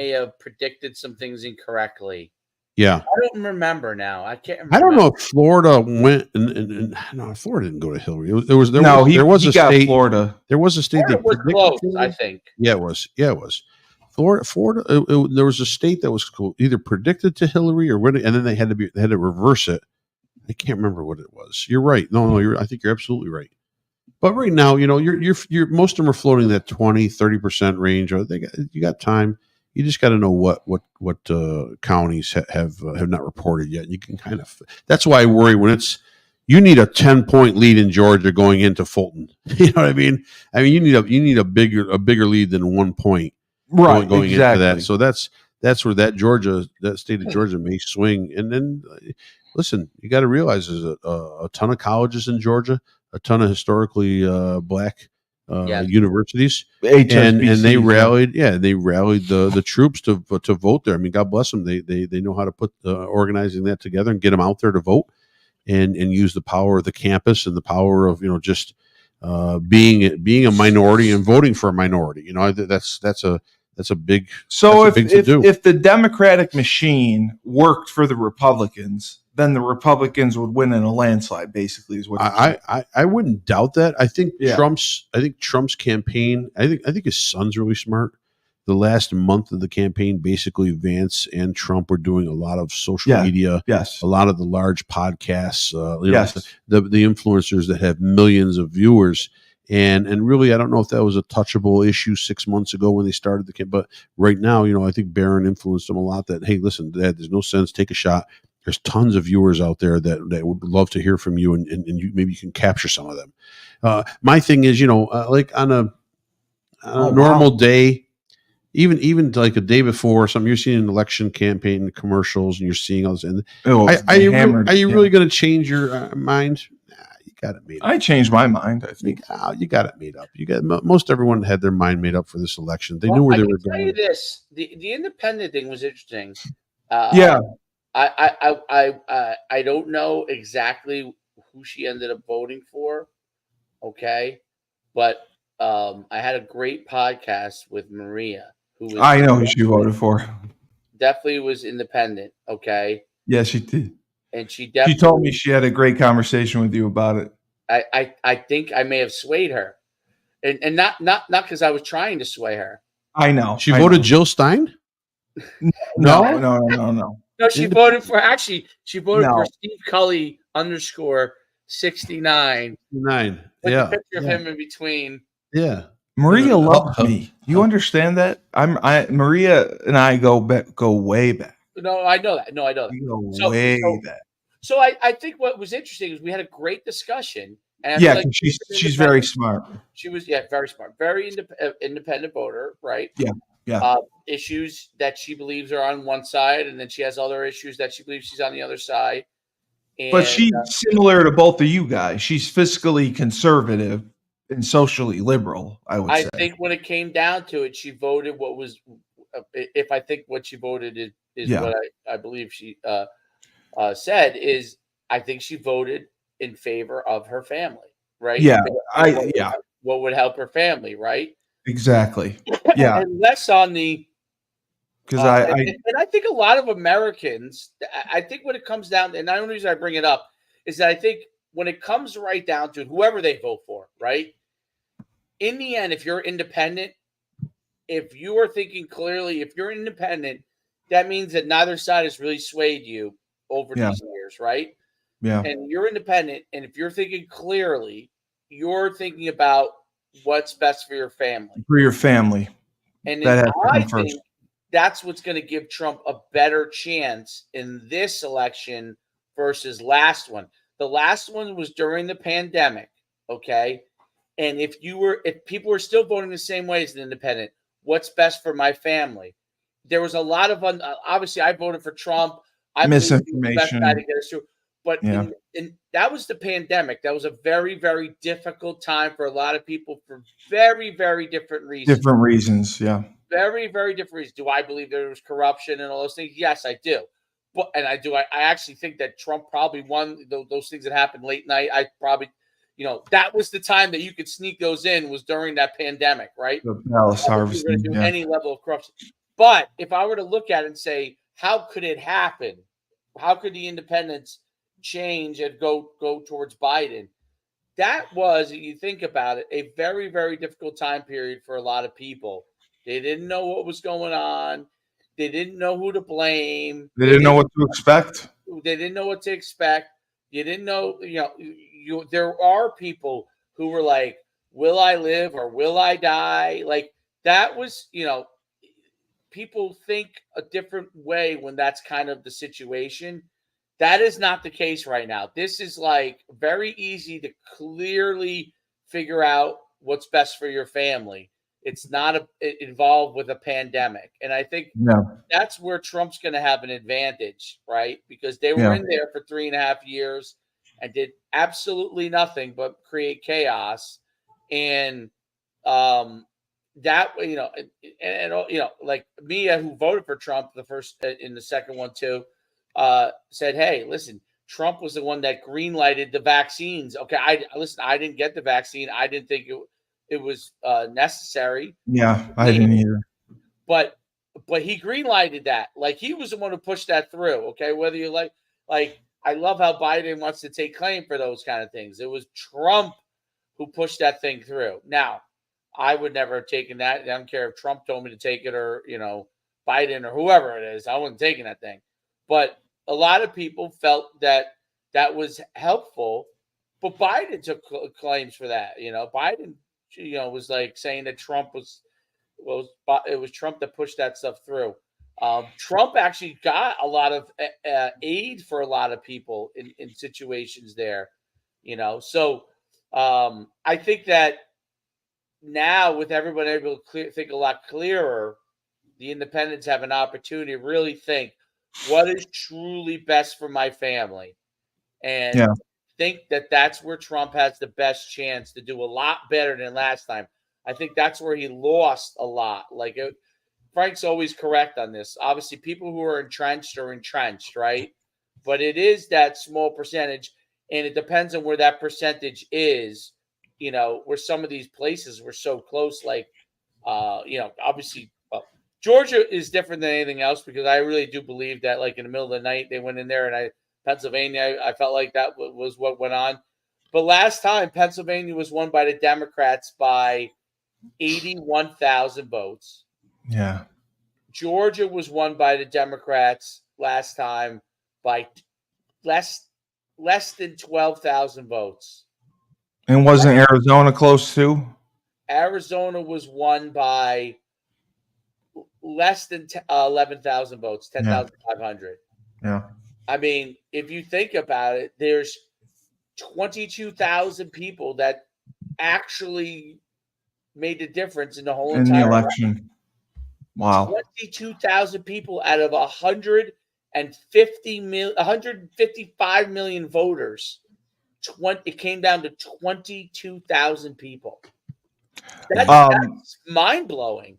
Speaker 3: have predicted some things incorrectly.
Speaker 2: Yeah,
Speaker 3: I don't remember now. I can't remember.
Speaker 2: I don't know if Florida went and no, Florida didn't go to Hillary. There was
Speaker 1: He
Speaker 2: a
Speaker 1: got
Speaker 2: state.
Speaker 1: Florida.
Speaker 2: There was a state
Speaker 3: Florida
Speaker 2: that
Speaker 3: was
Speaker 2: predicted
Speaker 3: close,
Speaker 2: Hillary.
Speaker 3: I think.
Speaker 2: Yeah, it was. Florida. There was a state that was either predicted to Hillary or and then they had to reverse it. I can't remember what it was. You're right. No, I think you're absolutely right. But right now, you're most of them are floating that 20-30% range. Or you got time. You just got to know what counties have not reported yet. You can kind of. That's why I worry when you need a 10-point lead in Georgia going into Fulton. You know what I mean? I mean you need a bigger lead than 1 point going into that. So that's where that state of Georgia may swing. And then listen, you got to realize there's a ton of colleges in Georgia, a ton of historically black universities, and they rallied. Yeah, they rallied the troops to vote there. I mean, God bless them. They know how to put organizing that together and get them out there to vote, and use the power of the campus and the power of just being a minority and voting for a minority. That's a big.
Speaker 1: So
Speaker 2: if
Speaker 1: the Democratic machine worked for the Republicans, then the Republicans would win in a landslide. Basically, is what
Speaker 2: I wouldn't doubt that. I think
Speaker 1: Yeah.
Speaker 2: Trump's campaign. I think his son's really smart. The last month of the campaign, basically, Vance and Trump were doing a lot of social media.
Speaker 1: Yes.
Speaker 2: A lot of the large podcasts.
Speaker 1: Yes.
Speaker 2: The influencers that have millions of viewers. And really, I don't know if that was a touchable issue 6 months ago when they started the campaign. But right now, I think Barron influenced them a lot. That, hey, listen, Dad, there's no sense. Take a shot. There's tons of viewers out there that would love to hear from you, and maybe you can capture some of them. My thing is, like on a normal day, even like a day before or something, you're seeing an election campaign commercials, and you're seeing all this. And are you really going to change your mind? You got it made up.
Speaker 1: I changed my mind. I think
Speaker 2: you got it made up. Most everyone had their mind made up for this election. They knew where they were going.
Speaker 3: I can tell you this: the independent thing was interesting. I don't know exactly who she ended up voting for. Okay, but I had a great podcast with Maria,
Speaker 1: I know who she voted for.
Speaker 3: Definitely was independent. Okay.
Speaker 1: Yeah, she did.
Speaker 3: And she
Speaker 1: told me she had a great conversation with you about it.
Speaker 3: I think I may have swayed her, and not because I was trying to sway her.
Speaker 1: I know.
Speaker 2: She voted Jill Stein?
Speaker 1: No.
Speaker 3: No, she voted for for Steve Cully _69.
Speaker 2: 9.
Speaker 3: With
Speaker 2: Yeah.
Speaker 3: a picture of him in between.
Speaker 2: Yeah.
Speaker 1: Maria loves me. You understand that? Maria and I go way back.
Speaker 3: No, I know that.
Speaker 1: We go way back.
Speaker 3: So I think what was interesting is we had a great discussion. And
Speaker 1: she's very smart.
Speaker 3: She was very smart, very independent voter, right?
Speaker 1: Yeah.
Speaker 3: Issues that she believes are on one side, and then she has other issues that she believes she's on the other side.
Speaker 1: But she's similar to both of you guys. She's fiscally conservative and socially liberal, I would say.
Speaker 3: I think when it came down to it, she voted what was. If I think what she voted is what I believe she said is, I think she voted in favor of her family, right?
Speaker 1: Yeah,
Speaker 3: what would help her family, right?
Speaker 1: Exactly. Yeah,
Speaker 3: and less on the
Speaker 1: because
Speaker 3: and I think a lot of Americans. I think when it comes down, and the only reason I bring it up is that I think when it comes right down to it, whoever they vote for, right? In the end, if you're independent, if you are thinking clearly, if you're independent, that means that neither side has really swayed you over these years, right?
Speaker 1: Yeah.
Speaker 3: and you're independent, and if you're thinking clearly, you're thinking about what's best for your family.
Speaker 1: For your family.
Speaker 3: And
Speaker 1: That
Speaker 3: then
Speaker 1: has to
Speaker 3: I
Speaker 1: come first.
Speaker 3: think that's what's going to give Trump a better chance in this election versus last one. The last one was during the pandemic, okay? And if people were still voting the same way as an independent, what's best for my family? There was a lot of obviously I voted for Trump. I believe he was the best guy to
Speaker 1: Misinformation.
Speaker 3: get us through. But
Speaker 1: Yeah.
Speaker 3: in that was the pandemic. That was a very, very difficult time for a lot of people for very, very different reasons.
Speaker 1: Different reasons. Yeah.
Speaker 3: Very, very different reasons. Do I believe there was corruption and all those things? Yes, I do. But I actually think that Trump probably won those things that happened late night. I probably, that was the time that you could sneak those in, was during that pandemic, right?
Speaker 1: The Palace
Speaker 3: We're going
Speaker 1: harvesting.
Speaker 3: to do
Speaker 1: Yeah.
Speaker 3: any level of corruption. But if I were to look at it and say, how could it happen? How could the independents change and go towards Biden? That was, if you think about it, a very, very difficult time period for a lot of people. They didn't know what was going on. They didn't know who to blame.
Speaker 1: They didn't know what to expect.
Speaker 3: They didn't know what to expect. You didn't know, there are people who were like, will I live or will I die? Like, that was, people think a different way when that's kind of the situation. That is not the case right now. This is like very easy to clearly figure out what's best for your family. It's not involved with a pandemic. And I think that's where Trump's going to have an advantage, right? Because they were in there for 3.5 years and did absolutely nothing but create chaos. And that, like Mia, who voted for Trump in the second one too, said, hey, listen, Trump was the one that green lighted the vaccines. Okay, I didn't get the vaccine. I didn't think it was necessary.
Speaker 1: Yeah, I didn't either.
Speaker 3: But he green lighted that. Like, he was the one who pushed that through. Okay, whether you like, I love how Biden wants to take claim for those kind of things. It was Trump who pushed that thing through. Now, I would never have taken that. I don't care if Trump told me to take it, or Biden or whoever it is. I wasn't taking that thing. But a lot of people felt that was helpful, but Biden took claims for that. Biden, was like saying that it was Trump that pushed that stuff through. Trump actually got a lot of aid for a lot of people in situations there. So I think that now, with everyone able to think a lot clearer, the independents have an opportunity to really think, what is truly best for my family? And think that that's where Trump has the best chance to do a lot better than last time. I think that's where he lost a lot. Frank's always correct on this. Obviously, people who are entrenched are entrenched, right? But it is that small percentage, and it depends on where that percentage is, where some of these places were so close. Like, obviously, Georgia is different than anything else, because I really do believe that, like, in the middle of the night, they went in there, and Pennsylvania, I felt like that was what went on. But last time, Pennsylvania was won by the Democrats by 81,000 votes.
Speaker 1: Yeah.
Speaker 3: Georgia was won by the Democrats last time by less than 12,000 votes.
Speaker 1: And wasn't Arizona close too?
Speaker 3: Arizona was won by less than 11,000 votes, 10,500.
Speaker 1: Yeah.
Speaker 3: I mean, if you think about it, there's 22,000 people that actually made the difference in the whole entire
Speaker 1: election. Wow.
Speaker 3: 22,000 people out of 155 million voters. It came down to 22,000 people. That's mind-blowing.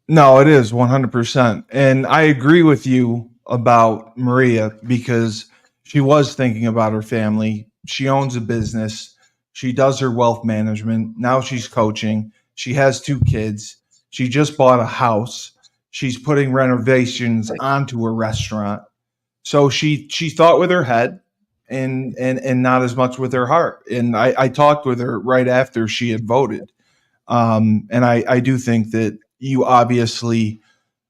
Speaker 1: No, it is 100%. And I agree with you about Maria, because she was thinking about her family. She owns a business. She does her wealth management. Now she's coaching. She has 2 kids. She just bought a house. She's putting renovations onto a restaurant. So she thought with her head and not as much with her heart. And I talked with her right after she had voted. And I do think that you obviously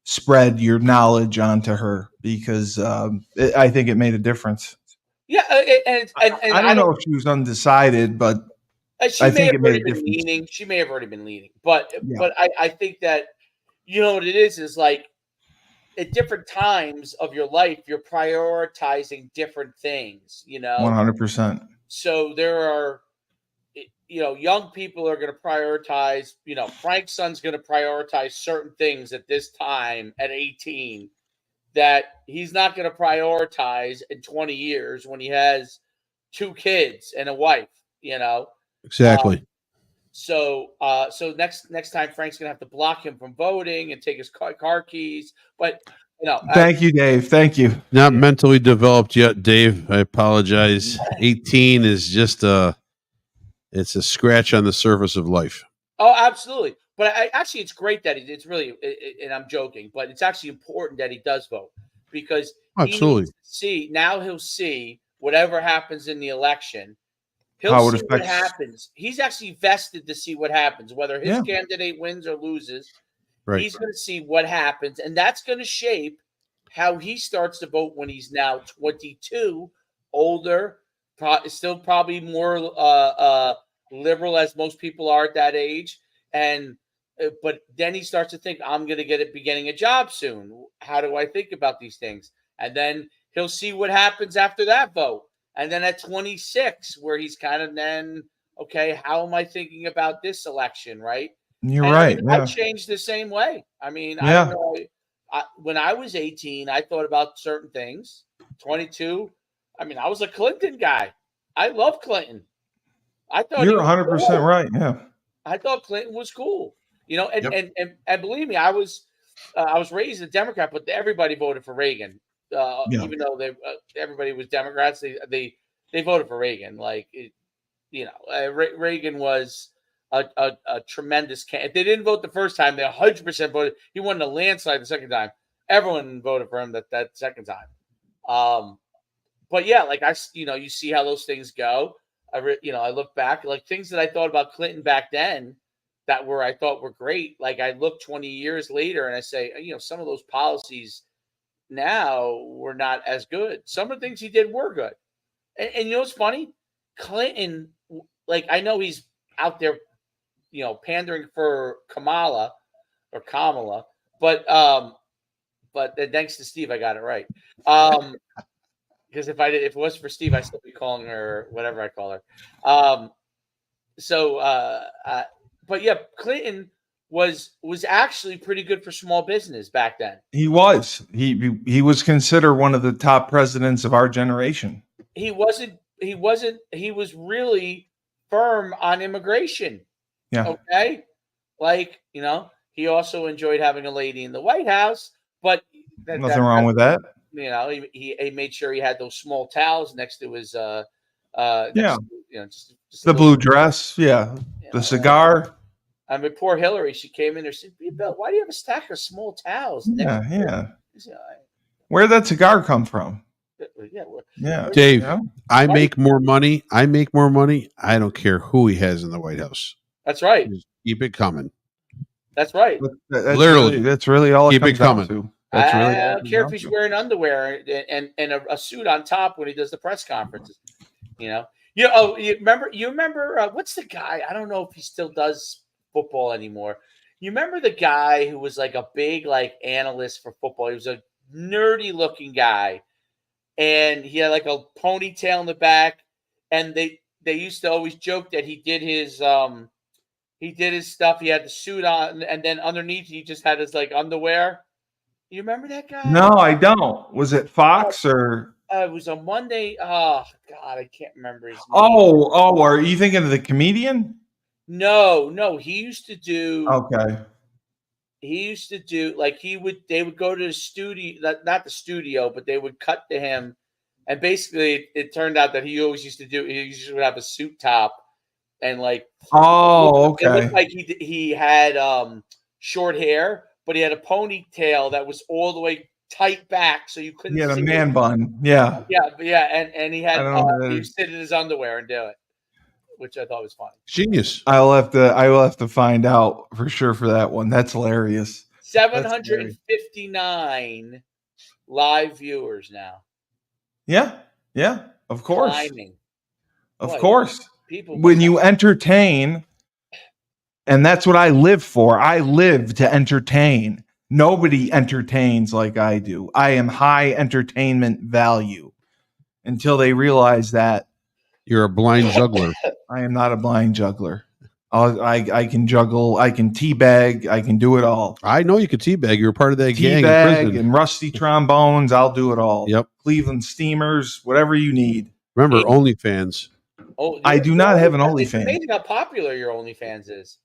Speaker 1: spread your knowledge onto her, because I think it made a difference.
Speaker 3: Yeah, and
Speaker 1: I don't know if she was undecided, but
Speaker 3: she
Speaker 1: I
Speaker 3: may
Speaker 1: think
Speaker 3: have
Speaker 1: it made
Speaker 3: already
Speaker 1: a
Speaker 3: been
Speaker 1: difference.
Speaker 3: leaning. She may have already been leaning, but
Speaker 1: Yeah.
Speaker 3: I think that you know what it is like at different times of your life, you're prioritizing different things.
Speaker 1: 100%.
Speaker 3: So there are young people are going to prioritize. Frank's son's going to prioritize certain things at this time at 18 that he's not going to prioritize in 20 years when he has 2 kids and a wife.
Speaker 2: Exactly.
Speaker 3: So next time Frank's gonna have to block him from voting and take his car keys. But
Speaker 1: Thank you, Dave. Thank you.
Speaker 2: Not mentally developed yet, Dave. I apologize. 18 is just it's a scratch on the surface of life.
Speaker 3: Oh, absolutely. But actually, it's great that it's really, and I'm joking, but it's actually important that he does vote because he
Speaker 2: Absolutely.
Speaker 3: needs to see now. He'll see whatever happens in the election. He'll
Speaker 1: How it
Speaker 3: see what
Speaker 1: affects-
Speaker 3: happens. He's actually vested to see what happens, whether his
Speaker 1: Yeah.
Speaker 3: candidate wins or loses.
Speaker 2: Right.
Speaker 3: He's going to see what happens, and that's going to shape how he starts to vote when he's now 22, older, still probably more liberal as most people are at that age, and but then he starts to think, I'm going to be getting a job soon. How do I think about these things? And then he'll see what happens after that vote. And then at 26, where he's kind of then, okay, how am I thinking about this election, right?
Speaker 1: You're
Speaker 3: And
Speaker 1: right.
Speaker 3: I
Speaker 1: Yeah.
Speaker 3: changed the same way. I mean, I
Speaker 1: Yeah.
Speaker 3: don't know. When I was 18, I thought about certain things. 22, I mean, I was a Clinton guy. I love Clinton. I thought
Speaker 1: You're
Speaker 3: he was
Speaker 1: 100%
Speaker 3: cool.
Speaker 1: right. Yeah.
Speaker 3: I thought Clinton was cool.
Speaker 2: Yep.
Speaker 3: And believe me, I was raised a Democrat, but everybody voted for Reagan.
Speaker 1: Yeah.
Speaker 3: Even though everybody was Democrats, they voted for Reagan. Like Reagan was a tremendous candidate. If they didn't vote the first time, they 100% voted. He won a landslide the second time. Everyone voted for him that second time. But yeah, like you see how those things go. I look back, like things that I thought about Clinton back then that I thought were great. Like I look 20 years later and I say, some of those policies now were not as good. Some of the things he did were good. And you know what's funny? Clinton, like I know he's out there, pandering for Kamala, but thanks to Steve, I got it right. Because if it was for Steve, I'd still be calling her whatever I call her. But yeah, Clinton was actually pretty good for small business back then.
Speaker 1: He was. He was considered one of the top presidents of our generation.
Speaker 3: He wasn't. He was really firm on immigration.
Speaker 1: Yeah.
Speaker 3: Okay. Like, he also enjoyed having a lady in the White House, but
Speaker 1: Nothing wrong with that.
Speaker 3: He made sure he had those small towels next to his
Speaker 1: Yeah.
Speaker 3: just
Speaker 1: The blue dress. Yeah. The cigar.
Speaker 3: I mean, poor Hillary, she came in there and said, Bill, why do you have a stack of small towels?
Speaker 1: Yeah. Yeah. Where'd that cigar come from? Yeah.
Speaker 2: Dave,
Speaker 1: Yeah.
Speaker 2: I make more money. I don't care who he has in the White House.
Speaker 3: That's right.
Speaker 2: Just keep it coming.
Speaker 3: That's right.
Speaker 2: Literally.
Speaker 1: That's really all
Speaker 2: Keep
Speaker 1: it
Speaker 2: it
Speaker 1: comes
Speaker 2: coming.
Speaker 1: down to. That's really
Speaker 3: I don't care if he's wearing underwear and a suit on top when he does the press conferences. You remember what's the guy? I don't know if he still does football anymore. You remember the guy who was like a big analyst for football? He was a nerdy looking guy, and he had like a ponytail in the back. And they used to always joke that he did his stuff. He had the suit on, and then underneath he just had his underwear. You remember that guy?
Speaker 1: No, I don't. Was it Fox or?
Speaker 3: It was a Monday. Oh God, I can't remember his name.
Speaker 1: Oh, are you thinking of the comedian?
Speaker 3: No. He used to do.
Speaker 1: Okay.
Speaker 3: He used to do they would go to the studio, not the studio, but they would cut to him, and basically it turned out that he usually would have a suit top, and
Speaker 1: okay.
Speaker 3: It looked like he had short hair, but he had a ponytail that was all the way tight back, so you couldn't.
Speaker 1: He had a
Speaker 3: see
Speaker 1: man
Speaker 3: it.
Speaker 1: bun. Yeah.
Speaker 3: Yeah, and he had he
Speaker 1: he
Speaker 3: would sit in his underwear and do it, which I thought was funny.
Speaker 2: Genius.
Speaker 1: I will have to find out for sure for that one. That's hilarious.
Speaker 3: 759 live viewers now.
Speaker 1: Yeah. Of course.
Speaker 3: Climbing.
Speaker 1: Of
Speaker 3: Boy,
Speaker 1: course.
Speaker 3: People.
Speaker 1: When you entertain, and that's what I live for. I live to entertain. Nobody entertains like I do. I am high entertainment value. Until they realize that
Speaker 2: You're a blind juggler.
Speaker 1: I am not a blind juggler. I can juggle. I can teabag. I can do it all.
Speaker 2: I know you could teabag. You're part of that gang in
Speaker 1: Teabag
Speaker 2: prison.
Speaker 1: and rusty trombones. I'll do it all.
Speaker 2: Yep.
Speaker 1: Cleveland Steamers, whatever you need.
Speaker 2: Remember, OnlyFans.
Speaker 3: Oh,
Speaker 1: I do not have an
Speaker 3: It's
Speaker 1: OnlyFans.
Speaker 3: amazing how popular your OnlyFans is.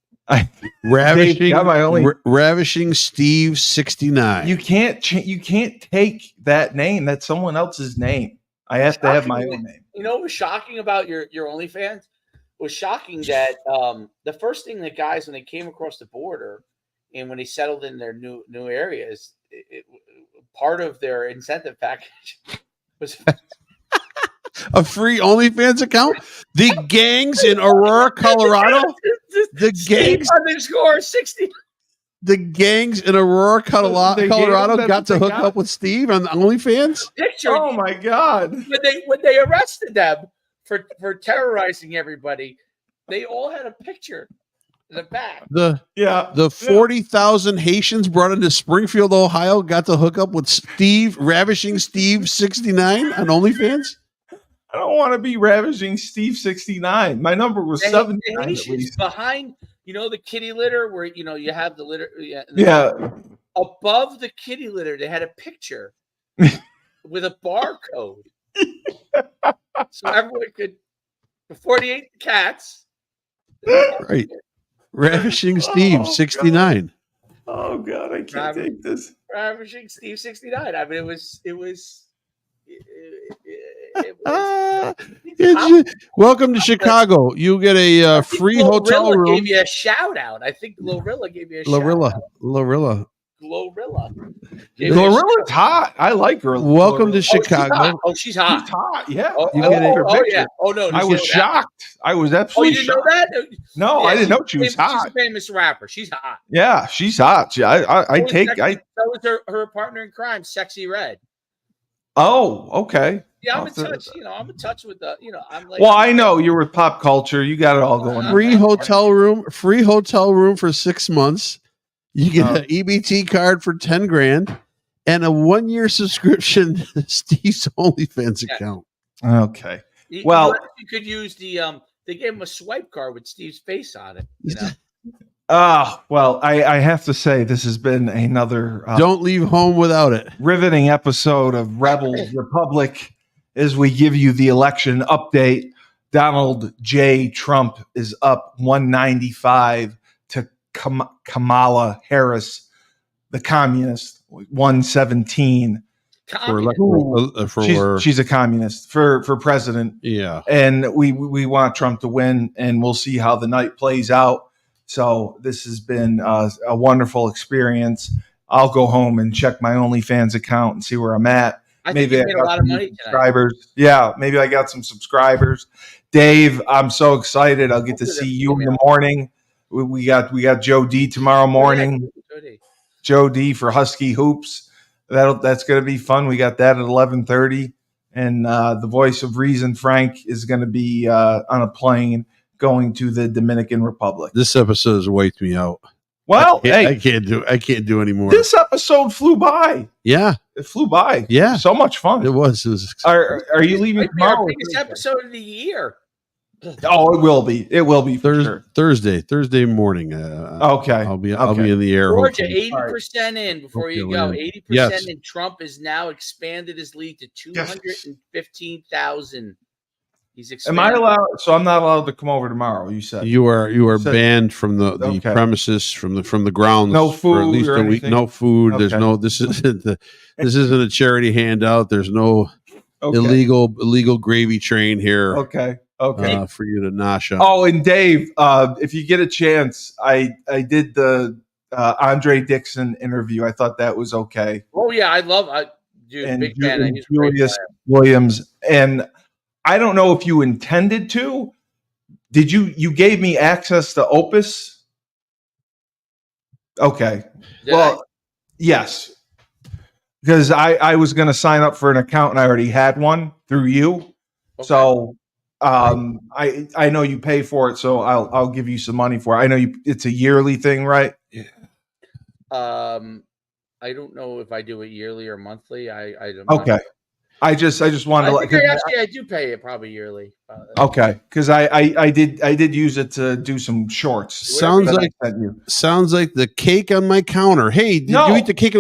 Speaker 2: Ravishing,
Speaker 1: got my
Speaker 2: Ravishing Steve 69.
Speaker 1: You can't take that name. That's someone else's name. I have to have my own name.
Speaker 3: You know what was shocking about your OnlyFans? It was shocking that the first thing that guys, when they came across the border and when they settled in their new areas, part of their incentive package was
Speaker 2: a free OnlyFans account. The gangs in Aurora, Colorado. The gangs
Speaker 3: underscore 60.
Speaker 2: The gangs in Aurora, Colorado got to hook up with Steve on the OnlyFans.
Speaker 3: Picture.
Speaker 1: Oh my God!
Speaker 3: When they arrested them for terrorizing everybody, they all had a picture in the back.
Speaker 2: The 40,000 Haitians brought into Springfield, Ohio, got to hook up with Steve, Ravishing Steve 69 on OnlyFans.
Speaker 1: I don't want to be Ravishing Steve 69. My number was 79 at least.
Speaker 3: Behind, the kitty litter where you have the litter.
Speaker 1: Yeah.
Speaker 3: Above the kitty litter, they had a picture with a barcode, so everyone could. The 48 cats.
Speaker 2: Right. Ravishing Steve 69.
Speaker 1: Oh God, I can't take this.
Speaker 3: Ravishing Steve 69. I mean, it was.
Speaker 2: Welcome to Chicago. You get a free hotel room.
Speaker 3: Gave you a shout out. I think Glorilla gave you a shout out.
Speaker 2: Glorilla's
Speaker 1: hot. I like her.
Speaker 2: Welcome to Chicago.
Speaker 3: She's hot.
Speaker 1: She's hot. Yeah.
Speaker 3: Yeah. Oh no.
Speaker 1: I was shocked. I was absolutely
Speaker 3: shocked. Oh, you didn't know that?
Speaker 1: No, I didn't know she was hot.
Speaker 3: She's a famous rapper. She's hot.
Speaker 1: Yeah, she's hot. That
Speaker 3: was her partner in crime, Sexy Red.
Speaker 1: Oh, okay.
Speaker 3: Yeah, I'm in touch. I'm in touch with the. I'm like.
Speaker 1: Well, I know you're with pop culture. You got it all going.
Speaker 2: Free hotel room for 6 months. You get an EBT card for $10,000 and a 1-year subscription to Steve's OnlyFans account.
Speaker 1: Okay.
Speaker 3: Well, you could use the. They gave him a swipe card with Steve's face on it.
Speaker 1: Well, I have to say this has been another
Speaker 2: don't leave home without it.
Speaker 1: Riveting episode of Rebel Republic as we give you the election update. Donald J. Trump is up 195 to Kamala Harris, the communist, 117. She's a communist for president.
Speaker 2: Yeah.
Speaker 1: And we want Trump to win, and we'll see how the night plays out. So this has been a wonderful experience. I'll go home and check my OnlyFans account and see where I'm at.
Speaker 3: Maybe I made a lot of money
Speaker 1: subscribers. Tonight. Yeah, maybe I got some subscribers. Dave, I'm so excited. I'll get to see you in the morning. We got Joe D tomorrow morning. Joe D for Husky Hoops. That's going to be fun. We got that at 11:30, and the voice of reason, Frank, is going to be on a plane going to the Dominican Republic.
Speaker 2: This episode has wiped me out.
Speaker 1: Well,
Speaker 2: I can't do anymore.
Speaker 1: This episode flew by.
Speaker 2: Yeah,
Speaker 1: it flew by.
Speaker 2: Yeah,
Speaker 1: so much fun.
Speaker 2: It was.
Speaker 1: Are you leaving tomorrow?
Speaker 3: Our biggest episode of the year.
Speaker 1: Oh, it will be. It will be
Speaker 2: Thursday morning.
Speaker 1: Okay,
Speaker 2: I'll be in the air.
Speaker 3: Georgia, 80% in before you go. 80% in. Trump has now expanded his lead to 215,000. He's expanded.
Speaker 1: Am I allowed? So I'm not allowed to come over tomorwer. You said
Speaker 2: you are banned from the premises, from the grounds.
Speaker 1: No food
Speaker 2: for at least a week. No food.
Speaker 1: Okay.
Speaker 2: There's no. This isn't a charity handout. There's no illegal gravy train here.
Speaker 1: Okay.
Speaker 2: For you to nosh up.
Speaker 1: Oh, and Dave, if you get a chance, I did the Andre Dixon interview. I thought that was okay.
Speaker 3: Oh yeah, big fan. He's
Speaker 1: Julius Williams, and I don't know if you intended to. Did you gave me access to Opus? Okay. Yes. Because I was going to sign up for an account and I already had one through you.
Speaker 3: Okay.
Speaker 1: So I know you pay for it, so I'll give you some money for it. I know it's a yearly thing, right?
Speaker 3: I don't know if I do it yearly or monthly. I'm
Speaker 1: Okay.
Speaker 3: not,
Speaker 1: I just wanted
Speaker 3: I
Speaker 1: to
Speaker 3: think I do pay it probably yearly.
Speaker 1: okay, because I did use it to do some shorts.
Speaker 2: Sounds
Speaker 1: that
Speaker 2: like
Speaker 1: I sent you.
Speaker 2: the cake on my counter. Hey, did
Speaker 1: No.
Speaker 2: you eat the cake? I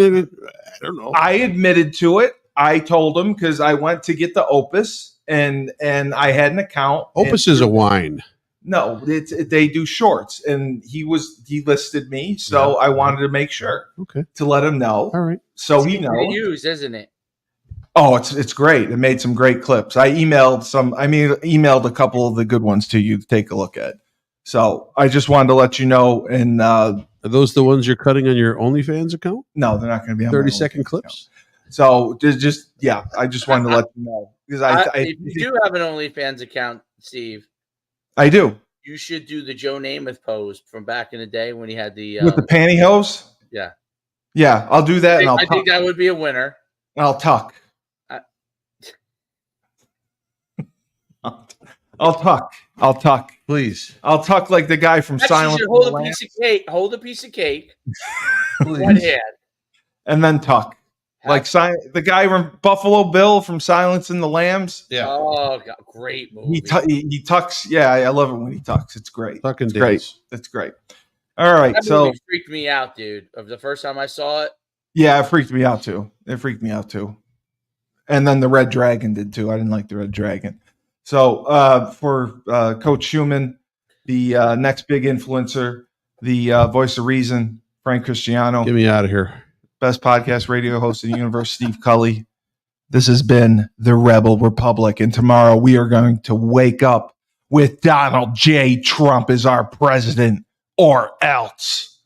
Speaker 2: don't know.
Speaker 1: I admitted to it. I told him because I went to get the Opus and I had an account.
Speaker 2: Opus is a wine.
Speaker 1: No, they do shorts, and he listed me, so I wanted to make sure to let him know.
Speaker 2: All right,
Speaker 1: so
Speaker 3: It's
Speaker 1: he
Speaker 3: easy
Speaker 1: knows.
Speaker 3: to use, isn't it?
Speaker 1: Oh, it's great. It made some great clips. I emailed a couple of the good ones to you to take a look at. So I just wanted to let you know. And
Speaker 2: are those the ones you're cutting on your OnlyFans account?
Speaker 1: No, they're not going to be on
Speaker 2: 30-second clips.
Speaker 1: Account. So I just wanted to let you know because
Speaker 3: if you do have an OnlyFans account, Steve,
Speaker 1: I do.
Speaker 3: You should do the Joe Namath pose from back in the day when he had the
Speaker 1: with the pantyhose. Yeah, I'll do that,
Speaker 3: I think that would be a winner.
Speaker 1: I'll tuck. I'll tuck.
Speaker 2: Please.
Speaker 1: I'll tuck like the guy from Silence.
Speaker 3: You should hold a piece of cake. One hand.
Speaker 1: And then tuck. Like the guy from Buffalo Bill from Silence and the Lambs.
Speaker 2: Yeah.
Speaker 3: Oh, God, great movie.
Speaker 1: He tucks. Yeah, I love it when he tucks. It's great.
Speaker 2: Tucking
Speaker 1: it's great. That's great. All right.
Speaker 3: That movie freaked me out, dude. Of the first time I saw it.
Speaker 1: Yeah, it freaked me out too. And then the Red Dragon did too. I didn't like the Red Dragon. So for Coach Schuman, the next big influencer, the voice of reason, Frank Cristiano.
Speaker 2: Get me out of here.
Speaker 1: Best podcast radio host in the universe, Steve Cully. This has been the Rebel Republic. And tomorrow we are going to wake up with Donald J. Trump as our president or else.